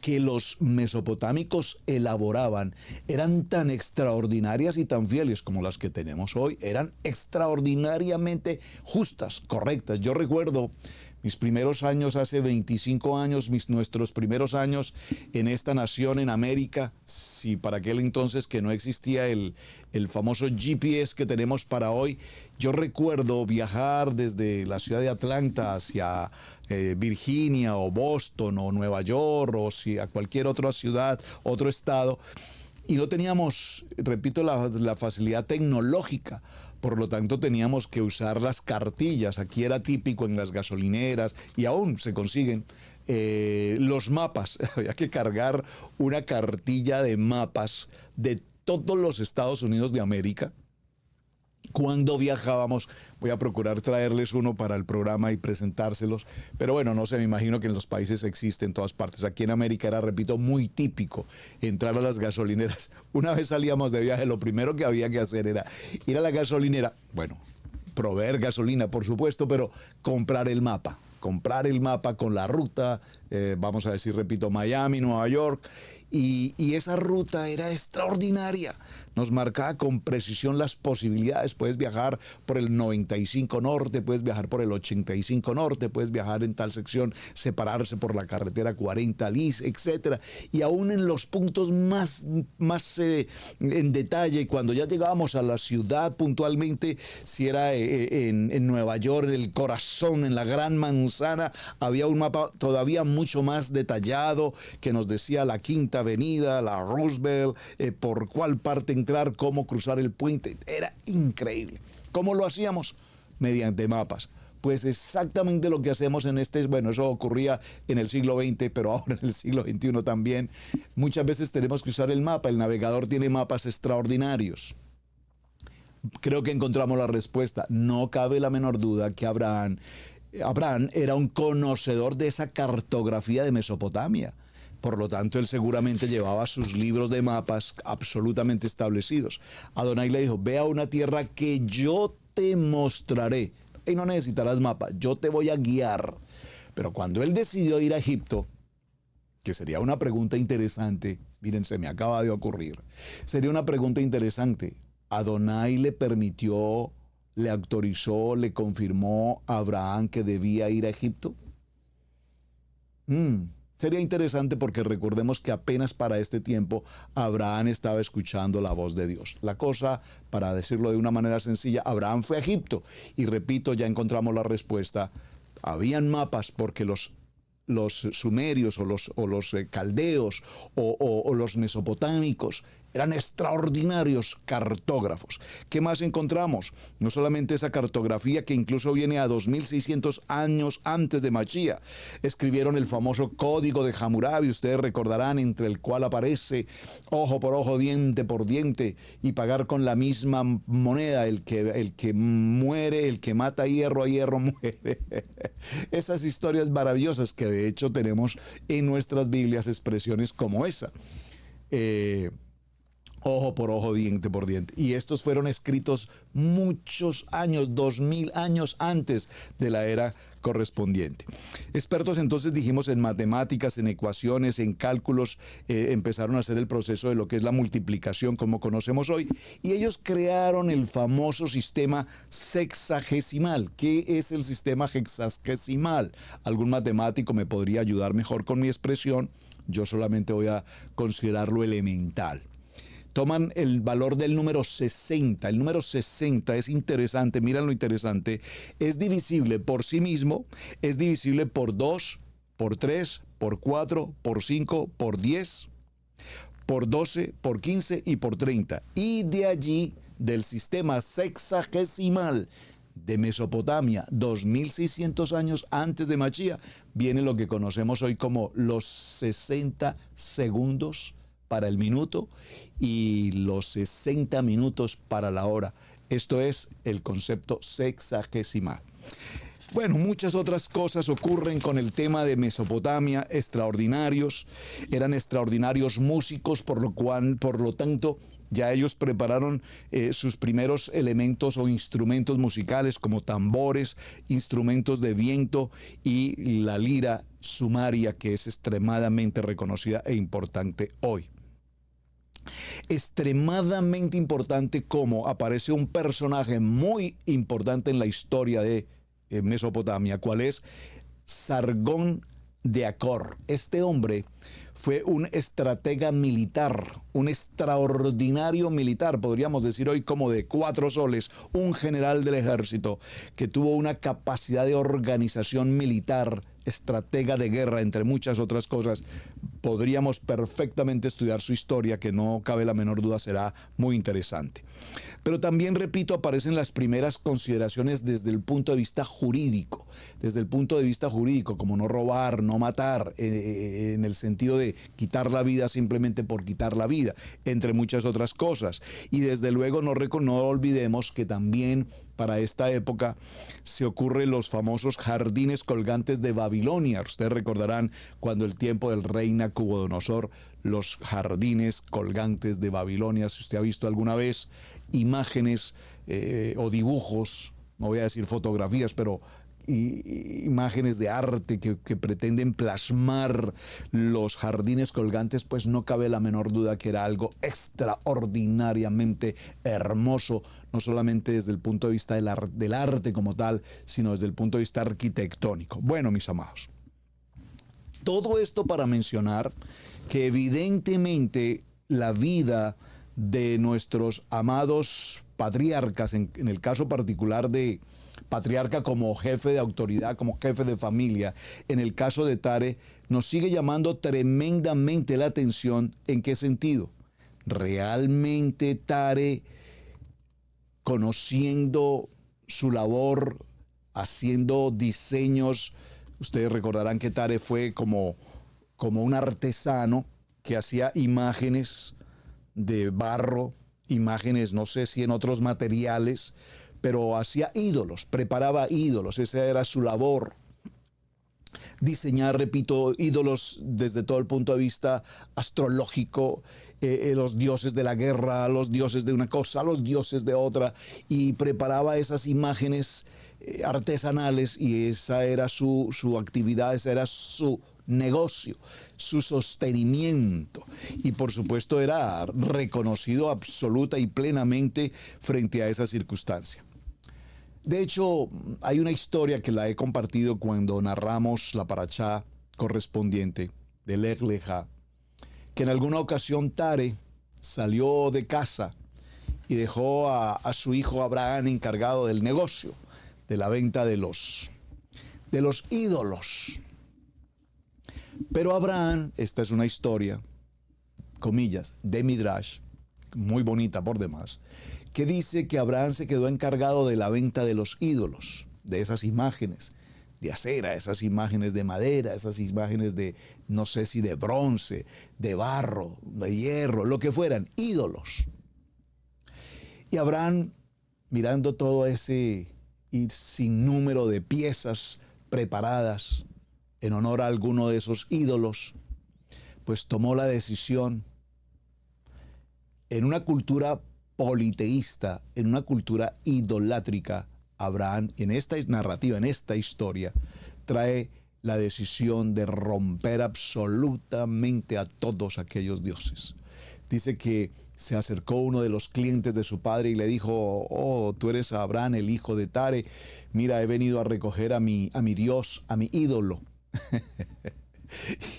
Speaker 1: que los mesopotámicos elaboraban, eran tan extraordinarias y tan fieles como las que tenemos hoy. Eran extraordinariamente justas, correctas. Yo recuerdo mis primeros años, hace 25 años, nuestros primeros años en esta nación, en América, si para aquel entonces que no existía el famoso GPS que tenemos para hoy. Yo recuerdo viajar desde la ciudad de Atlanta hacia Virginia o Boston o Nueva York o a cualquier otra ciudad, otro estado, y no teníamos, repito, la facilidad tecnológica. Por lo tanto, teníamos que usar las cartillas. Aquí era típico en las gasolineras, y aún se consiguen los mapas. Había que cargar una cartilla de mapas de todos los Estados Unidos de América. Cuando viajábamos, voy a procurar traerles uno para el programa y presentárselos, pero bueno, no sé, me imagino que en los países existe en todas partes. Aquí en América era, repito, muy típico entrar a las gasolineras. Una vez salíamos de viaje, lo primero que había que hacer era ir a la gasolinera, bueno, proveer gasolina, por supuesto, pero comprar el mapa con la ruta, vamos a decir, repito, Miami, Nueva York, y esa ruta era extraordinaria. Nos marcaba con precisión las posibilidades. Puedes viajar por el 95 norte, puedes viajar por el 85 norte, puedes viajar en tal sección, separarse por la carretera 40 Lis, etc. Y aún en los puntos más en detalle, cuando ya llegábamos a la ciudad puntualmente, si era en Nueva York, en el corazón, en la Gran Manzana, había un mapa todavía mucho más detallado que nos decía la Quinta Avenida, la Roosevelt, por cuál parte entrar, cómo cruzar el puente. Era increíble. ¿Cómo lo hacíamos? Mediante mapas. Pues exactamente lo que hacemos bueno, eso ocurría en el siglo XX, pero ahora en el siglo XXI también. Muchas veces tenemos que usar el mapa. El navegador tiene mapas extraordinarios. Creo que encontramos la respuesta. No cabe la menor duda que Abraham era un conocedor de esa cartografía de Mesopotamia. Por lo tanto, él seguramente llevaba sus libros de mapas absolutamente establecidos. Adonai le dijo, ve a una tierra que yo te mostraré. Y no necesitarás mapa, yo te voy a guiar. Pero cuando él decidió ir a Egipto, que sería una pregunta interesante, miren, se me acaba de ocurrir, sería una pregunta interesante. Adonai le permitió, le autorizó, le confirmó a Abraham que debía ir a Egipto. Sería interesante porque recordemos que apenas para este tiempo Abraham estaba escuchando la voz de Dios. La cosa, para decirlo de una manera sencilla, Abraham fue a Egipto. Y repito, ya encontramos la respuesta. Habían mapas porque los sumerios o los caldeos o los mesopotámicos Eran extraordinarios cartógrafos. ¿Qué más encontramos? No solamente esa cartografía que incluso viene a 2600 años antes de Mashiach. Escribieron el famoso Código de Hammurabi, ustedes recordarán, entre el cual aparece ojo por ojo, diente por diente, y pagar con la misma moneda. El que muere, el que mata hierro a hierro muere. Esas historias maravillosas que de hecho tenemos en nuestras Biblias expresiones como esa. Ojo por ojo, diente por diente. Y estos fueron escritos muchos años, 2000 años antes de la era correspondiente. Expertos entonces, dijimos, en matemáticas, en ecuaciones, en cálculos, empezaron a hacer el proceso de lo que es la multiplicación como conocemos hoy, y ellos crearon el famoso sistema sexagesimal. ¿Qué es el sistema sexagesimal? Algún matemático me podría ayudar mejor con mi expresión, yo solamente voy a considerar lo elemental. Toman el valor del número 60. El número 60 es interesante, miren lo interesante. Es divisible por sí mismo, es divisible por 2, por 3, por 4, por 5, por 10, por 12, por 15 y por 30. Y de allí, del sistema sexagesimal de Mesopotamia, 2600 años antes de Mashiach, viene lo que conocemos hoy como los 60 segundos para el minuto y los 60 minutos para la hora. Esto es el concepto sexagesimal. Bueno, muchas otras cosas ocurren con el tema de Mesopotamia, extraordinarios. Eran extraordinarios músicos, por lo tanto, ya ellos prepararon sus primeros elementos o instrumentos musicales como tambores, instrumentos de viento y la lira sumaria, que es extremadamente reconocida e importante hoy. Extremadamente importante, como aparece un personaje muy importante en la historia de Mesopotamia, cuál es Sargón de Acor. Este hombre fue un estratega militar, un extraordinario militar, podríamos decir hoy como de 4 soles, un general del ejército que tuvo una capacidad de organización militar, estratega de guerra, entre muchas otras cosas. Podríamos perfectamente estudiar su historia, que no cabe la menor duda será muy interesante. Pero también, repito, aparecen las primeras consideraciones desde el punto de vista jurídico. Desde el punto de vista jurídico, como no robar, no matar, en el sentido de quitar la vida simplemente por quitar la vida, entre muchas otras cosas. Y desde luego no olvidemos que también para esta época se ocurren los famosos jardines colgantes de Babilonia. Ustedes recordarán cuando el tiempo del rey Nabucodonosor, los jardines colgantes de Babilonia. Si usted ha visto alguna vez imágenes o dibujos, no voy a decir fotografías, pero imágenes de arte que pretenden plasmar los jardines colgantes, pues no cabe la menor duda que era algo extraordinariamente hermoso, no solamente desde el punto de vista del arte como tal, sino desde el punto de vista arquitectónico. Bueno, mis amados, todo esto para mencionar que evidentemente la vida de nuestros amados patriarcas, en el caso particular de patriarca como jefe de autoridad, como jefe de familia, en el caso de Tare, nos sigue llamando tremendamente la atención. ¿En qué sentido? Realmente Tare, conociendo su labor, haciendo diseños, ustedes recordarán que Tare fue como un artesano que hacía imágenes de barro, imágenes, no sé si en otros materiales, pero hacía ídolos, preparaba ídolos, esa era su labor. Diseñar, repito, ídolos desde todo el punto de vista astrológico, los dioses de la guerra, los dioses de una cosa, los dioses de otra, y preparaba esas imágenes artesanales, y esa era su actividad, esa era su negocio, su sostenimiento, y por supuesto era reconocido absoluta y plenamente frente a esa circunstancia. De hecho, hay una historia que la he compartido cuando narramos la parashá correspondiente de Lech Lecha, que en alguna ocasión Tare salió de casa y dejó a su hijo Abraham encargado del negocio, de la venta de los ídolos. Pero Abraham, esta es una historia, comillas, de Midrash, muy bonita por demás, que dice que Abraham se quedó encargado de la venta de los ídolos, de esas imágenes de acera, esas imágenes de madera, esas imágenes de, no sé si de bronce, de barro, de hierro, lo que fueran, ídolos. Y Abraham, mirando todo ese sinnúmero de piezas preparadas en honor a alguno de esos ídolos, pues tomó la decisión, en una cultura politeísta, en una cultura idolátrica, Abraham, en esta narrativa, en esta historia, trae la decisión de romper absolutamente a todos aquellos dioses. Dice que se acercó uno de los clientes de su padre y le dijo: oh, tú eres Abraham, el hijo de Tare, mira, he venido a recoger a mi Dios, a mi ídolo.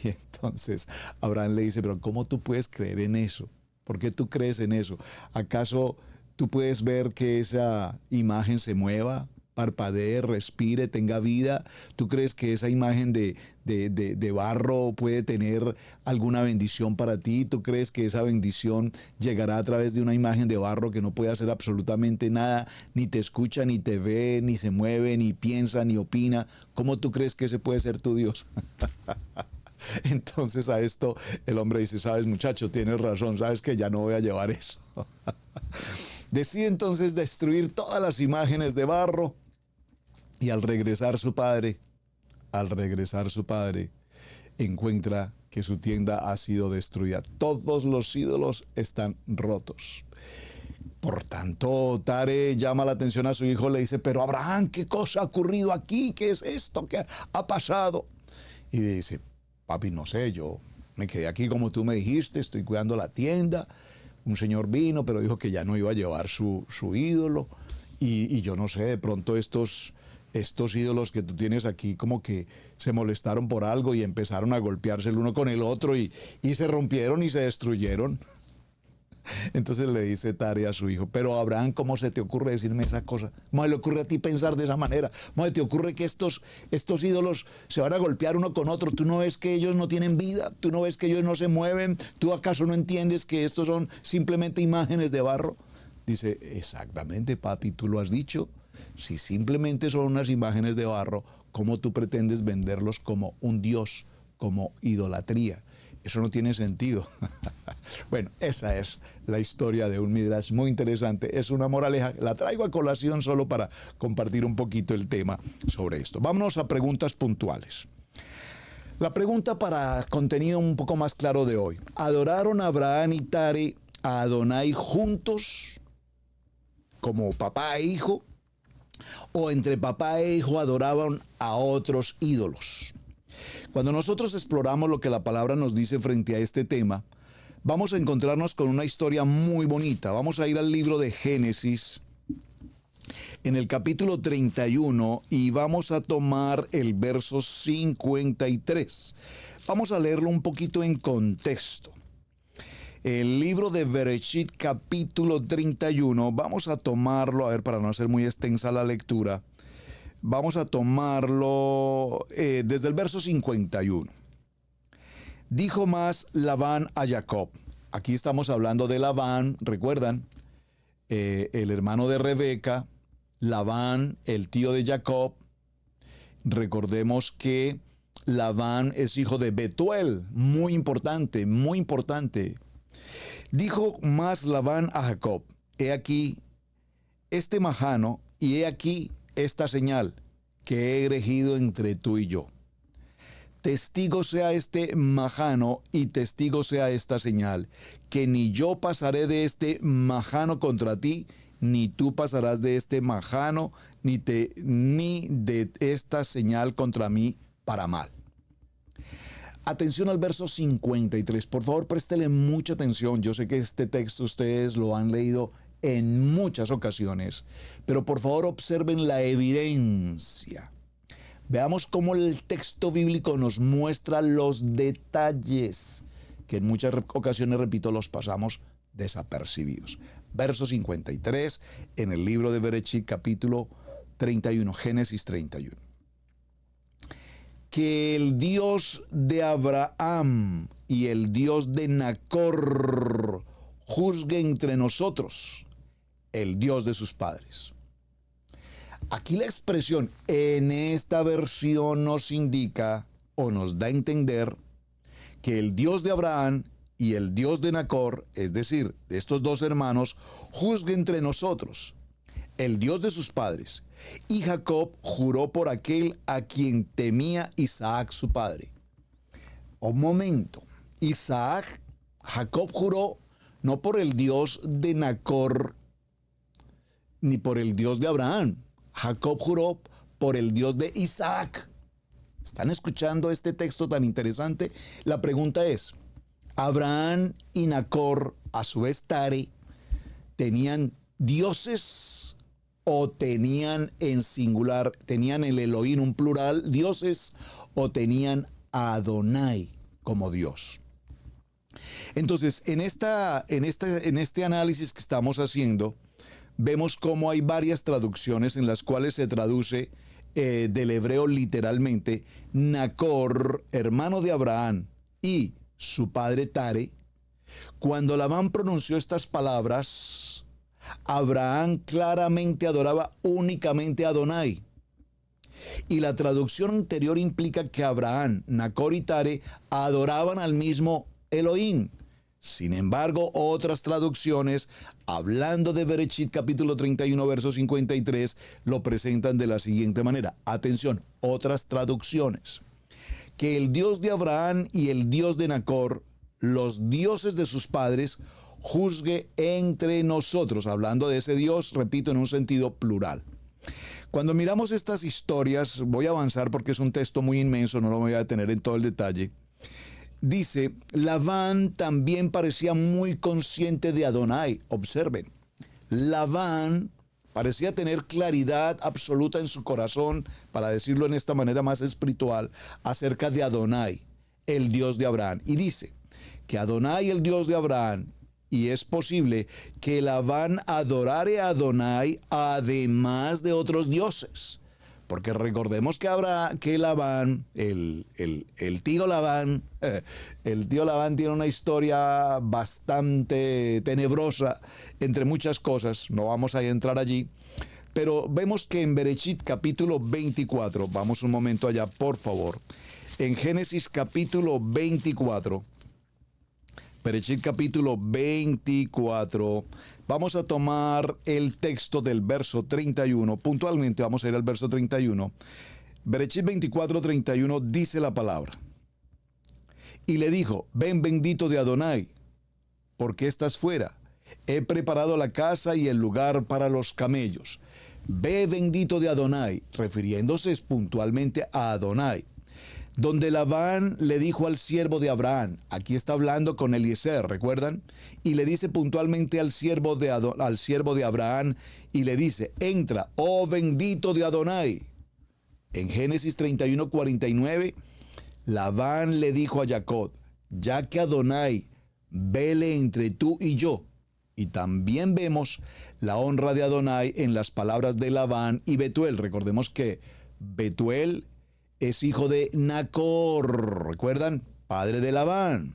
Speaker 1: Y entonces Abraham le dice: pero ¿cómo tú puedes creer en eso? ¿Por qué tú crees en eso? ¿Acaso tú puedes ver que esa imagen se mueva, parpadee, respire, tenga vida? ¿Tú crees que esa imagen de barro puede tener alguna bendición para ti? ¿Tú crees que esa bendición llegará a través de una imagen de barro que no puede hacer absolutamente nada, ni te escucha, ni te ve, ni se mueve, ni piensa, ni opina? ¿Cómo tú crees que ese puede ser tu Dios? Entonces a esto el hombre dice: sabes, muchacho, tienes razón, sabes que ya no voy a llevar eso. Decide entonces destruir todas las imágenes de barro, y al regresar su padre, encuentra que su tienda ha sido destruida. Todos los ídolos están rotos. Por tanto, Tare llama la atención a su hijo, le dice: pero Abraham, ¿qué cosa ha ocurrido aquí? ¿Qué es esto? ¿Qué ha pasado? Y le dice: papi, no sé, yo me quedé aquí como tú me dijiste, estoy cuidando la tienda. Un señor vino, pero dijo que ya no iba a llevar su ídolo. Y yo no sé, de pronto estos ídolos que tú tienes aquí como que se molestaron por algo y empezaron a golpearse el uno con el otro y se rompieron y se destruyeron. Entonces le dice Tare a su hijo: pero Abraham, ¿cómo se te ocurre decirme esa cosa? ¿Cómo se le ocurre a ti pensar de esa manera? ¿Cómo se te ocurre que estos ídolos se van a golpear uno con otro? ¿Tú no ves que ellos no tienen vida? ¿Tú no ves que ellos no se mueven? ¿Tú acaso no entiendes que estos son simplemente imágenes de barro? Dice: exactamente, papi, tú lo has dicho. Si simplemente son unas imágenes de barro, ¿cómo tú pretendes venderlos como un dios, como idolatría? Eso no tiene sentido. Bueno, esa es la historia de un Midrash muy interesante. Es una moraleja. La traigo a colación solo para compartir un poquito el tema sobre esto. Vámonos a preguntas puntuales. La pregunta para contenido un poco más claro de hoy: ¿adoraron Abraham y Tare a Adonai juntos, como papá e hijo? ¿O entre papá e hijo adoraban a otros ídolos? Cuando nosotros exploramos lo que la palabra nos dice frente a este tema, vamos a encontrarnos con una historia muy bonita. Vamos a ir al libro de Génesis, en el capítulo 31, y vamos a tomar el verso 53. Vamos a leerlo un poquito en contexto. El libro de Bereshit, capítulo 31, vamos a tomarlo, a ver, para no hacer muy extensa la lectura, vamos a tomarlo desde el verso 51. Dijo más Labán a Jacob. Aquí estamos hablando de Labán, recuerdan, el hermano de Rebeca, Labán, el tío de Jacob. Recordemos que Labán es hijo de Betuel, muy importante, muy importante. Dijo más Labán a Jacob: he aquí este majano, y he aquí esta señal que he erigido entre tú y yo. Testigo sea este majano y testigo sea esta señal, que ni yo pasaré de este majano contra ti, ni tú pasarás de este majano, ni de esta señal contra mí para mal. Atención al verso 53, por favor, préstele mucha atención. Yo sé que este texto ustedes lo han leído en muchas ocasiones, pero por favor observen la evidencia. Veamos cómo el texto bíblico nos muestra los detalles que en muchas ocasiones, repito, los pasamos desapercibidos. Verso 53 en el libro de Bereshit, capítulo 31, Génesis 31. Que el Dios de Abraham y el Dios de Nacor juzgue entre nosotros el Dios de sus padres. Aquí la expresión en esta versión nos indica o nos da a entender que el Dios de Abraham y el Dios de Nacor, es decir, de estos dos hermanos, juzgue entre nosotros el Dios de sus padres. Y Jacob juró por aquel a quien temía Isaac su padre. Un momento, Jacob juró no por el Dios de Nacor ni por el Dios de Abraham. Jacob juró por el Dios de Isaac. ¿Están escuchando este texto tan interesante? La pregunta es, ¿Abraham y Nacor, a su vez Tare, tenían dioses o tenían en singular, tenían el Elohim, un plural, dioses, o tenían a Adonai como Dios? Entonces, en este análisis que estamos haciendo, vemos cómo hay varias traducciones en las cuales se traduce del hebreo literalmente Nacor, hermano de Abraham, y su padre Tare. Cuando Labán pronunció estas palabras, Abraham claramente adoraba únicamente a Adonai. Y la traducción anterior implica que Abraham, Nacor y Tare adoraban al mismo Elohim. Sin embargo, otras traducciones, hablando de Bereshit capítulo 31, verso 53, lo presentan de la siguiente manera. Atención, otras traducciones. Que el Dios de Abraham y el Dios de Nacor, los dioses de sus padres, juzgue entre nosotros. Hablando de ese Dios, repito, en un sentido plural. Cuando miramos estas historias, voy a avanzar porque es un texto muy inmenso, no lo voy a detener en todo el detalle. Dice, Labán también parecía muy consciente de Adonai. Observen, Labán parecía tener claridad absoluta en su corazón, para decirlo en esta manera más espiritual, acerca de Adonai, el Dios de Abraham. Y dice que Adonai, el Dios de Abraham, y es posible que Labán adorare a Adonai además de otros dioses. Porque recordemos que Labán, el tío Labán, el tío Labán tiene una historia bastante tenebrosa, entre muchas cosas, no vamos a entrar allí, pero vemos que en Bereshit capítulo 24, vamos un momento allá, por favor, en Génesis capítulo 24, Bereshit capítulo 24, vamos a tomar el texto del verso 31, puntualmente vamos a ir al verso 31. Bereshit 24, 31 dice la palabra. Y le dijo, ven bendito de Adonai, porque estás fuera. He preparado la casa y el lugar para los camellos. Ve bendito de Adonai, refiriéndose puntualmente a Adonai. Donde Labán le dijo al siervo de Abraham, aquí está hablando con Eliezer, ¿recuerdan? Y le dice puntualmente al siervo de Abraham, y le dice, entra, oh bendito de Adonai. En Génesis 31, 49, Labán le dijo a Jacob, ya que Adonai vele entre tú y yo. Y también vemos la honra de Adonai en las palabras de Labán y Betuel. Recordemos que Betuel es hijo de Nacor, ¿recuerdan? Padre de Labán.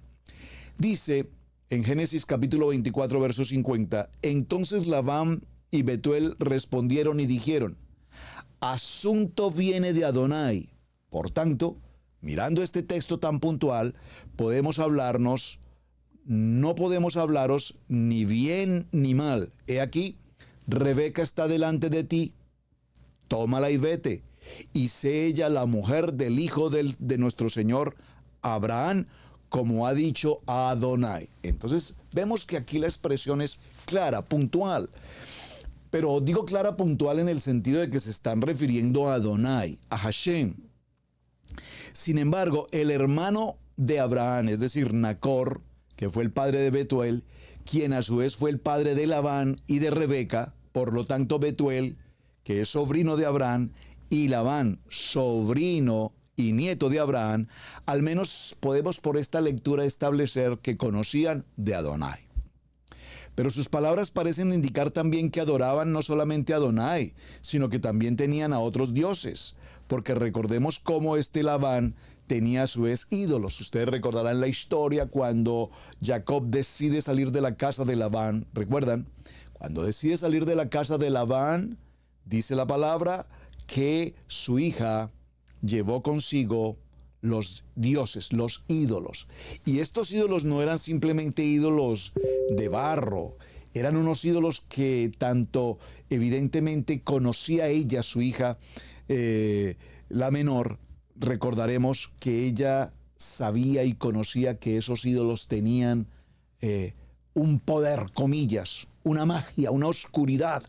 Speaker 1: Dice en Génesis capítulo 24, verso 50, entonces Labán y Betuel respondieron y dijeron, asunto viene de Adonai. Por tanto, mirando este texto tan puntual, no podemos hablaros ni bien ni mal. He aquí, Rebeca está delante de ti, tómala y vete. Y sé ella la mujer del hijo de nuestro Señor Abraham, como ha dicho Adonai. Entonces vemos que aquí la expresión es clara, puntual. Pero digo clara, puntual en el sentido de que se están refiriendo a Adonai, a Hashem. Sin embargo, el hermano de Abraham, es decir, Nacor, que fue el padre de Betuel, quien a su vez fue el padre de Labán y de Rebeca, por lo tanto Betuel, que es sobrino de Abraham, y Labán, sobrino y nieto de Abraham, al menos podemos por esta lectura establecer que conocían de Adonai. Pero sus palabras parecen indicar también que adoraban no solamente a Adonai, sino que también tenían a otros dioses, porque recordemos cómo este Labán tenía a su vez ídolos. Ustedes recordarán la historia cuando Jacob decide salir de la casa de Labán. ¿Recuerdan? Cuando decide salir de la casa de Labán, dice la palabra que su hija llevó consigo los dioses, los ídolos. Y estos ídolos no eran simplemente ídolos de barro, eran unos ídolos que tanto evidentemente conocía ella, su hija, la menor. Recordaremos que ella sabía y conocía que esos ídolos tenían un poder, comillas, una magia, una oscuridad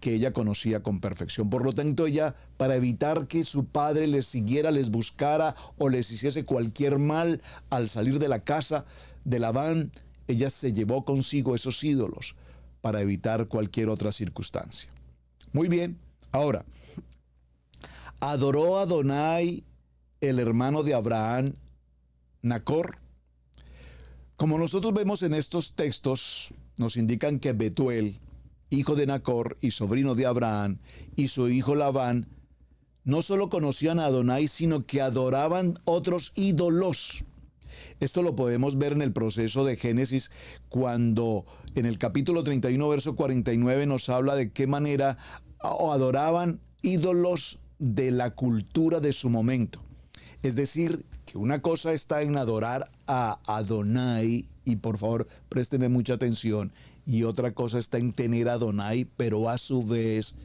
Speaker 1: que ella conocía con perfección. Por lo tanto, ella, para evitar que su padre les siguiera, les buscara o les hiciese cualquier mal al salir de la casa de Labán, ella se llevó consigo esos ídolos para evitar cualquier otra circunstancia. Muy bien, ahora, ¿adoró a Adonai el hermano de Abraham, Nacor? Como nosotros vemos en estos textos, nos indican que Betuel, hijo de Nacor y sobrino de Abraham, y su hijo Labán, no solo conocían a Adonai, sino que adoraban otros ídolos. Esto lo podemos ver en el proceso de Génesis, cuando en el capítulo 31, verso 49, nos habla de qué manera adoraban ídolos de la cultura de su momento. Es decir, que una cosa está en adorar a Adonai, y por favor présteme mucha atención, y otra cosa está en tener a Adonai, pero a su vez,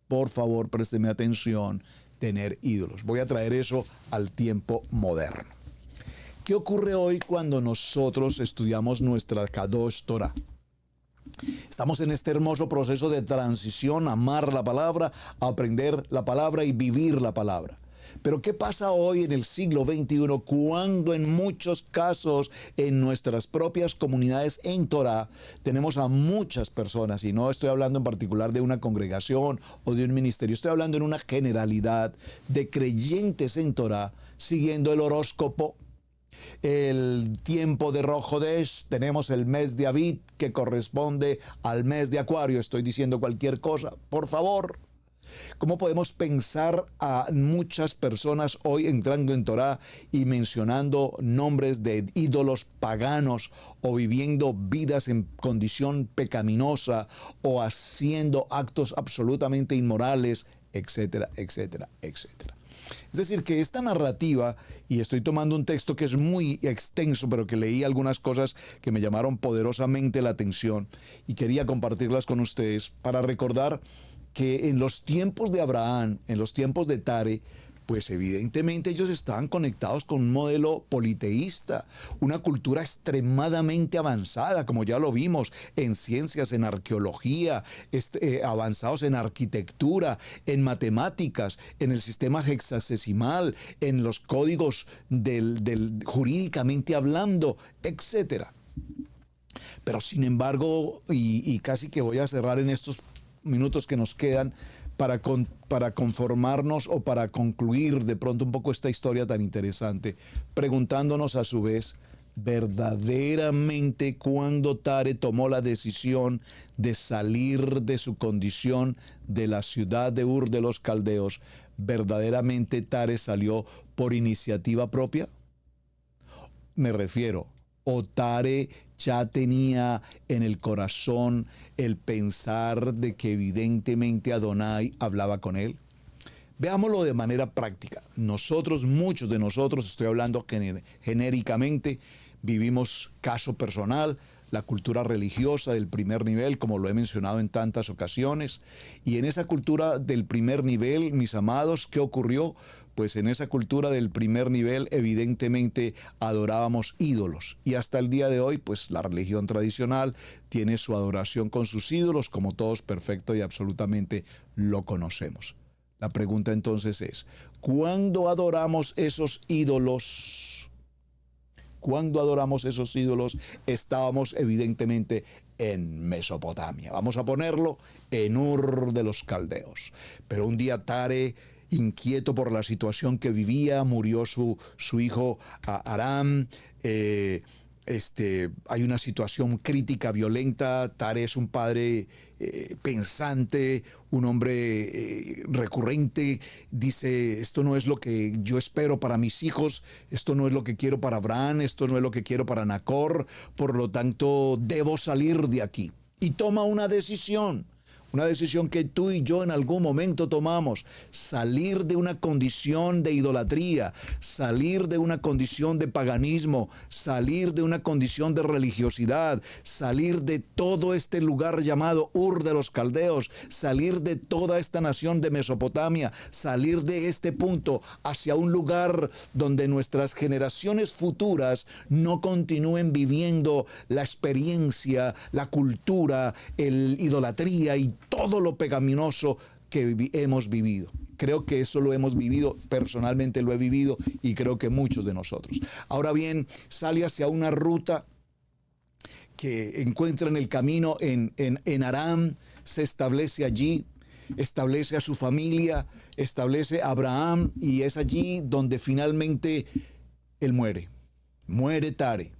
Speaker 1: por favor présteme atención, tener ídolos. Voy a traer eso al tiempo moderno. ¿Qué ocurre hoy cuando nosotros estudiamos nuestra Kadosh Torah? Estamos en este hermoso proceso de transición, amar la palabra, aprender la palabra y vivir la palabra. Pero ¿qué pasa hoy en el siglo XXI cuando en muchos casos en nuestras propias comunidades en Torah tenemos a muchas personas, y no estoy hablando en particular de una congregación o de un ministerio, estoy hablando en una generalidad de creyentes en Torah siguiendo el horóscopo, el tiempo de Rosh Hodesh, tenemos el mes de Aviv que corresponde al mes de Acuario? Estoy diciendo cualquier cosa, por favor. ¿Cómo podemos pensar a muchas personas hoy entrando en Torah y mencionando nombres de ídolos paganos o viviendo vidas en condición pecaminosa o haciendo actos absolutamente inmorales, etcétera, etcétera, etcétera? Es decir, que esta narrativa, y estoy tomando un texto que es muy extenso, pero que leí algunas cosas que me llamaron poderosamente la atención y quería compartirlas con ustedes para recordar que en los tiempos de Abraham, en los tiempos de Tare, pues evidentemente ellos estaban conectados con un modelo politeísta, una cultura extremadamente avanzada, como ya lo vimos, en ciencias, en arqueología, avanzados en arquitectura, en matemáticas, en el sistema hexadecimal, en los códigos jurídicamente hablando, etcétera. Pero sin embargo, y casi que voy a cerrar en estos minutos que nos quedan para conformarnos o para concluir de pronto un poco esta historia tan interesante, preguntándonos a su vez, verdaderamente cuando Tare tomó la decisión de salir de su condición de la ciudad de Ur de los Caldeos, ¿verdaderamente Tare salió por iniciativa propia? Me refiero, o Tare ya tenía en el corazón el pensar de que evidentemente Adonai hablaba con él. Veámoslo de manera práctica. Nosotros, muchos de nosotros, estoy hablando genéricamente, vivimos caso personal, la cultura religiosa del primer nivel, como lo he mencionado en tantas ocasiones. Y en esa cultura del primer nivel, mis amados, ¿qué ocurrió? Pues en esa cultura del primer nivel evidentemente adorábamos ídolos. Y hasta el día de hoy, pues la religión tradicional tiene su adoración con sus ídolos, como todos perfecto y absolutamente lo conocemos. La pregunta entonces es, ¿cuándo adoramos esos ídolos? Cuando adoramos esos ídolos, estábamos evidentemente en Mesopotamia. Vamos a ponerlo en Ur de los Caldeos. Pero un día Tare, inquieto por la situación que vivía, murió su hijo Aram, hay una situación crítica, violenta. Tare es un padre pensante, un hombre recurrente. Dice, esto no es lo que yo espero para mis hijos, esto no es lo que quiero para Abraham, esto no es lo que quiero para Nacor, por lo tanto debo salir de aquí. Y toma una decisión que tú y yo en algún momento tomamos: salir de una condición de idolatría, salir de una condición de paganismo, salir de una condición de religiosidad, salir de todo este lugar llamado Ur de los Caldeos, salir de toda esta nación de Mesopotamia, salir de este punto hacia un lugar donde nuestras generaciones futuras no continúen viviendo la experiencia, la cultura, el idolatría y todo lo pecaminoso que hemos vivido. Creo que eso lo hemos vivido, personalmente lo he vivido, y creo que muchos de nosotros. Ahora bien, sale hacia una ruta que encuentra en el camino en Aram, se establece allí, establece a su familia, establece a Abraham, y es allí donde finalmente él muere Tare.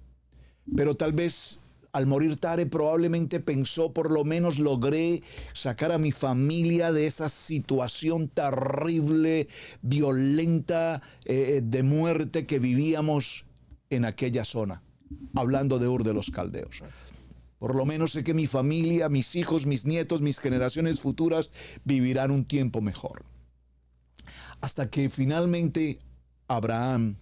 Speaker 1: Pero tal vez al morir Tare probablemente pensó: por lo menos logré sacar a mi familia de esa situación terrible, violenta, de muerte que vivíamos en aquella zona. Hablando de Ur de los Caldeos. Por lo menos sé que mi familia, mis hijos, mis nietos, mis generaciones futuras vivirán un tiempo mejor. Hasta que finalmente Abraham,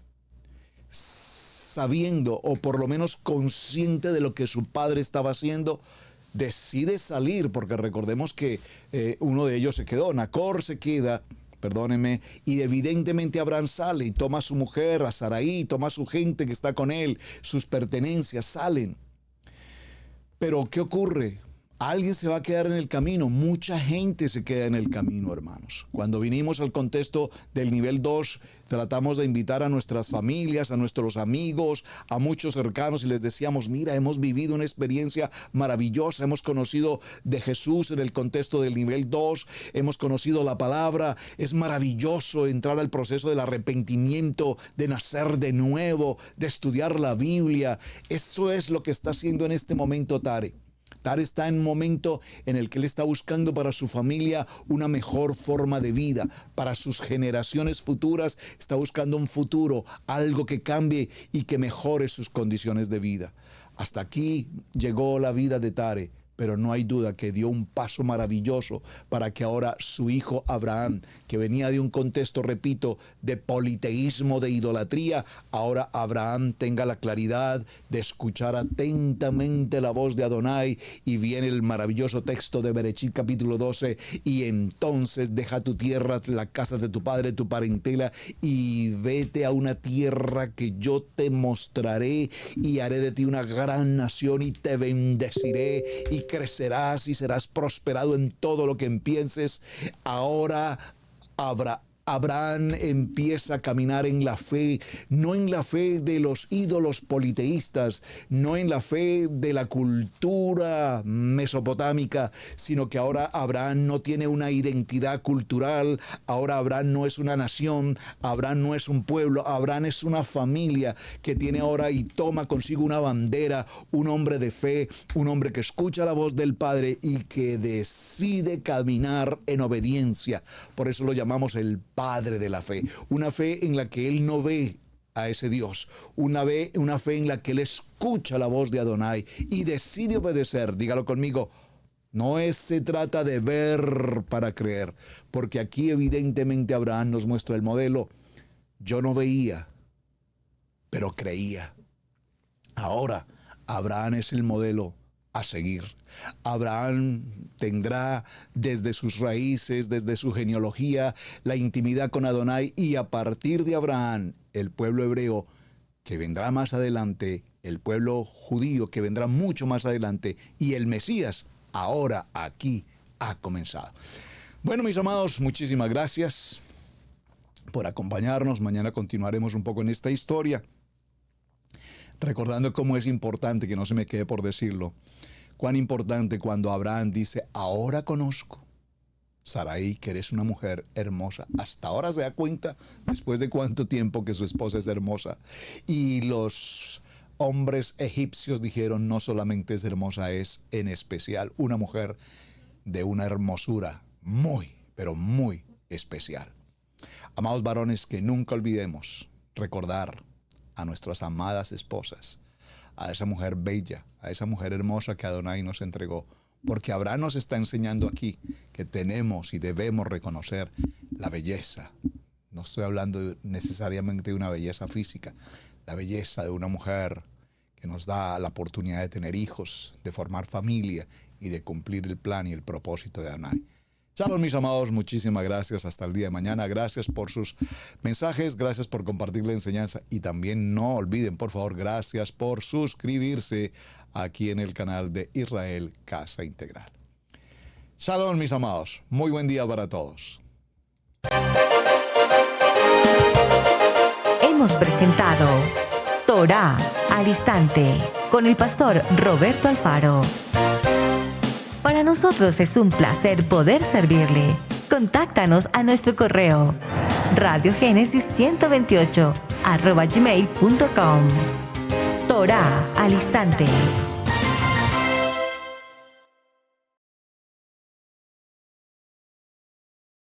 Speaker 1: sabiendo, o por lo menos consciente de lo que su padre estaba haciendo, decide salir, porque recordemos que uno de ellos se quedó, Nacor se queda, perdónenme, y evidentemente Abraham sale y toma a su mujer, a Sarai, toma a su gente que está con él, sus pertenencias, salen. Pero ¿qué ocurre? Alguien se va a quedar en el camino. Mucha gente se queda en el camino, hermanos. Cuando vinimos al contexto del nivel 2, tratamos de invitar a nuestras familias, a nuestros amigos, a muchos cercanos, y les decíamos: mira, hemos vivido una experiencia maravillosa, hemos conocido de Jesús en el contexto del nivel 2, hemos conocido la palabra, es maravilloso entrar al proceso del arrepentimiento, de nacer de nuevo, de estudiar la Biblia. Eso es lo que está haciendo en este momento Tare. Tare está en un momento en el que él está buscando para su familia una mejor forma de vida. Para sus generaciones futuras está buscando un futuro, algo que cambie y que mejore sus condiciones de vida. Hasta aquí llegó la vida de Tare, pero no hay duda que dio un paso maravilloso para que ahora su hijo Abraham, que venía de un contexto, repito, de politeísmo, de idolatría, ahora Abraham tenga la claridad de escuchar atentamente la voz de Adonai. Y viene el maravilloso texto de Berechit capítulo 12: y entonces deja tu tierra, las casas de tu padre, tu parentela, y vete a una tierra que yo te mostraré, y haré de ti una gran nación, y te bendeciré, y crecerás y serás prosperado en todo lo que empieces. Ahora Abraham empieza a caminar en la fe, no en la fe de los ídolos politeístas, no en la fe de la cultura mesopotámica, sino que ahora Abraham no tiene una identidad cultural, ahora Abraham no es una nación, Abraham no es un pueblo, Abraham es una familia que tiene ahora y toma consigo una bandera, un hombre de fe, un hombre que escucha la voz del Padre y que decide caminar en obediencia. Por eso lo llamamos el Padre de la fe, una fe en la que él no ve a ese Dios, una fe en la que él escucha la voz de Adonai y decide obedecer. Dígalo conmigo: no se trata de ver para creer, porque aquí evidentemente Abraham nos muestra el modelo. Yo no veía, pero creía. Ahora Abraham es el modelo a seguir. Abraham tendrá desde sus raíces, desde su genealogía, la intimidad con Adonai, y a partir de Abraham, el pueblo hebreo que vendrá más adelante, el pueblo judío que vendrá mucho más adelante, y el Mesías ahora aquí ha comenzado. Bueno, mis amados, muchísimas gracias por acompañarnos. Mañana continuaremos un poco en esta historia, recordando cómo es importante, que no se me quede por decirlo, cuán importante cuando Abraham dice: ahora conozco, Sarai, que eres una mujer hermosa. Hasta ahora se da cuenta, después de cuánto tiempo, que su esposa es hermosa. Y los hombres egipcios dijeron, no solamente es hermosa, es en especial una mujer de una hermosura muy, pero muy especial. Amados varones, que nunca olvidemos recordar a nuestras amadas esposas, a esa mujer bella, a esa mujer hermosa que Adonai nos entregó, porque Abraham nos está enseñando aquí que tenemos y debemos reconocer la belleza. No estoy hablando necesariamente de una belleza física, la belleza de una mujer que nos da la oportunidad de tener hijos, de formar familia y de cumplir el plan y el propósito de Adonai. Shalom, mis amados, muchísimas gracias. Hasta el día de mañana. Gracias por sus mensajes, gracias por compartir la enseñanza y también no olviden, por favor, gracias por suscribirse aquí en el canal de Israel Casa Integral. Shalom, mis amados. Muy buen día para todos.
Speaker 2: Hemos presentado Torá al Instante con el pastor Roberto Alfaro. Para nosotros es un placer poder servirle. Contáctanos a nuestro correo radiogenesis128@gmail.com. Torá al Instante.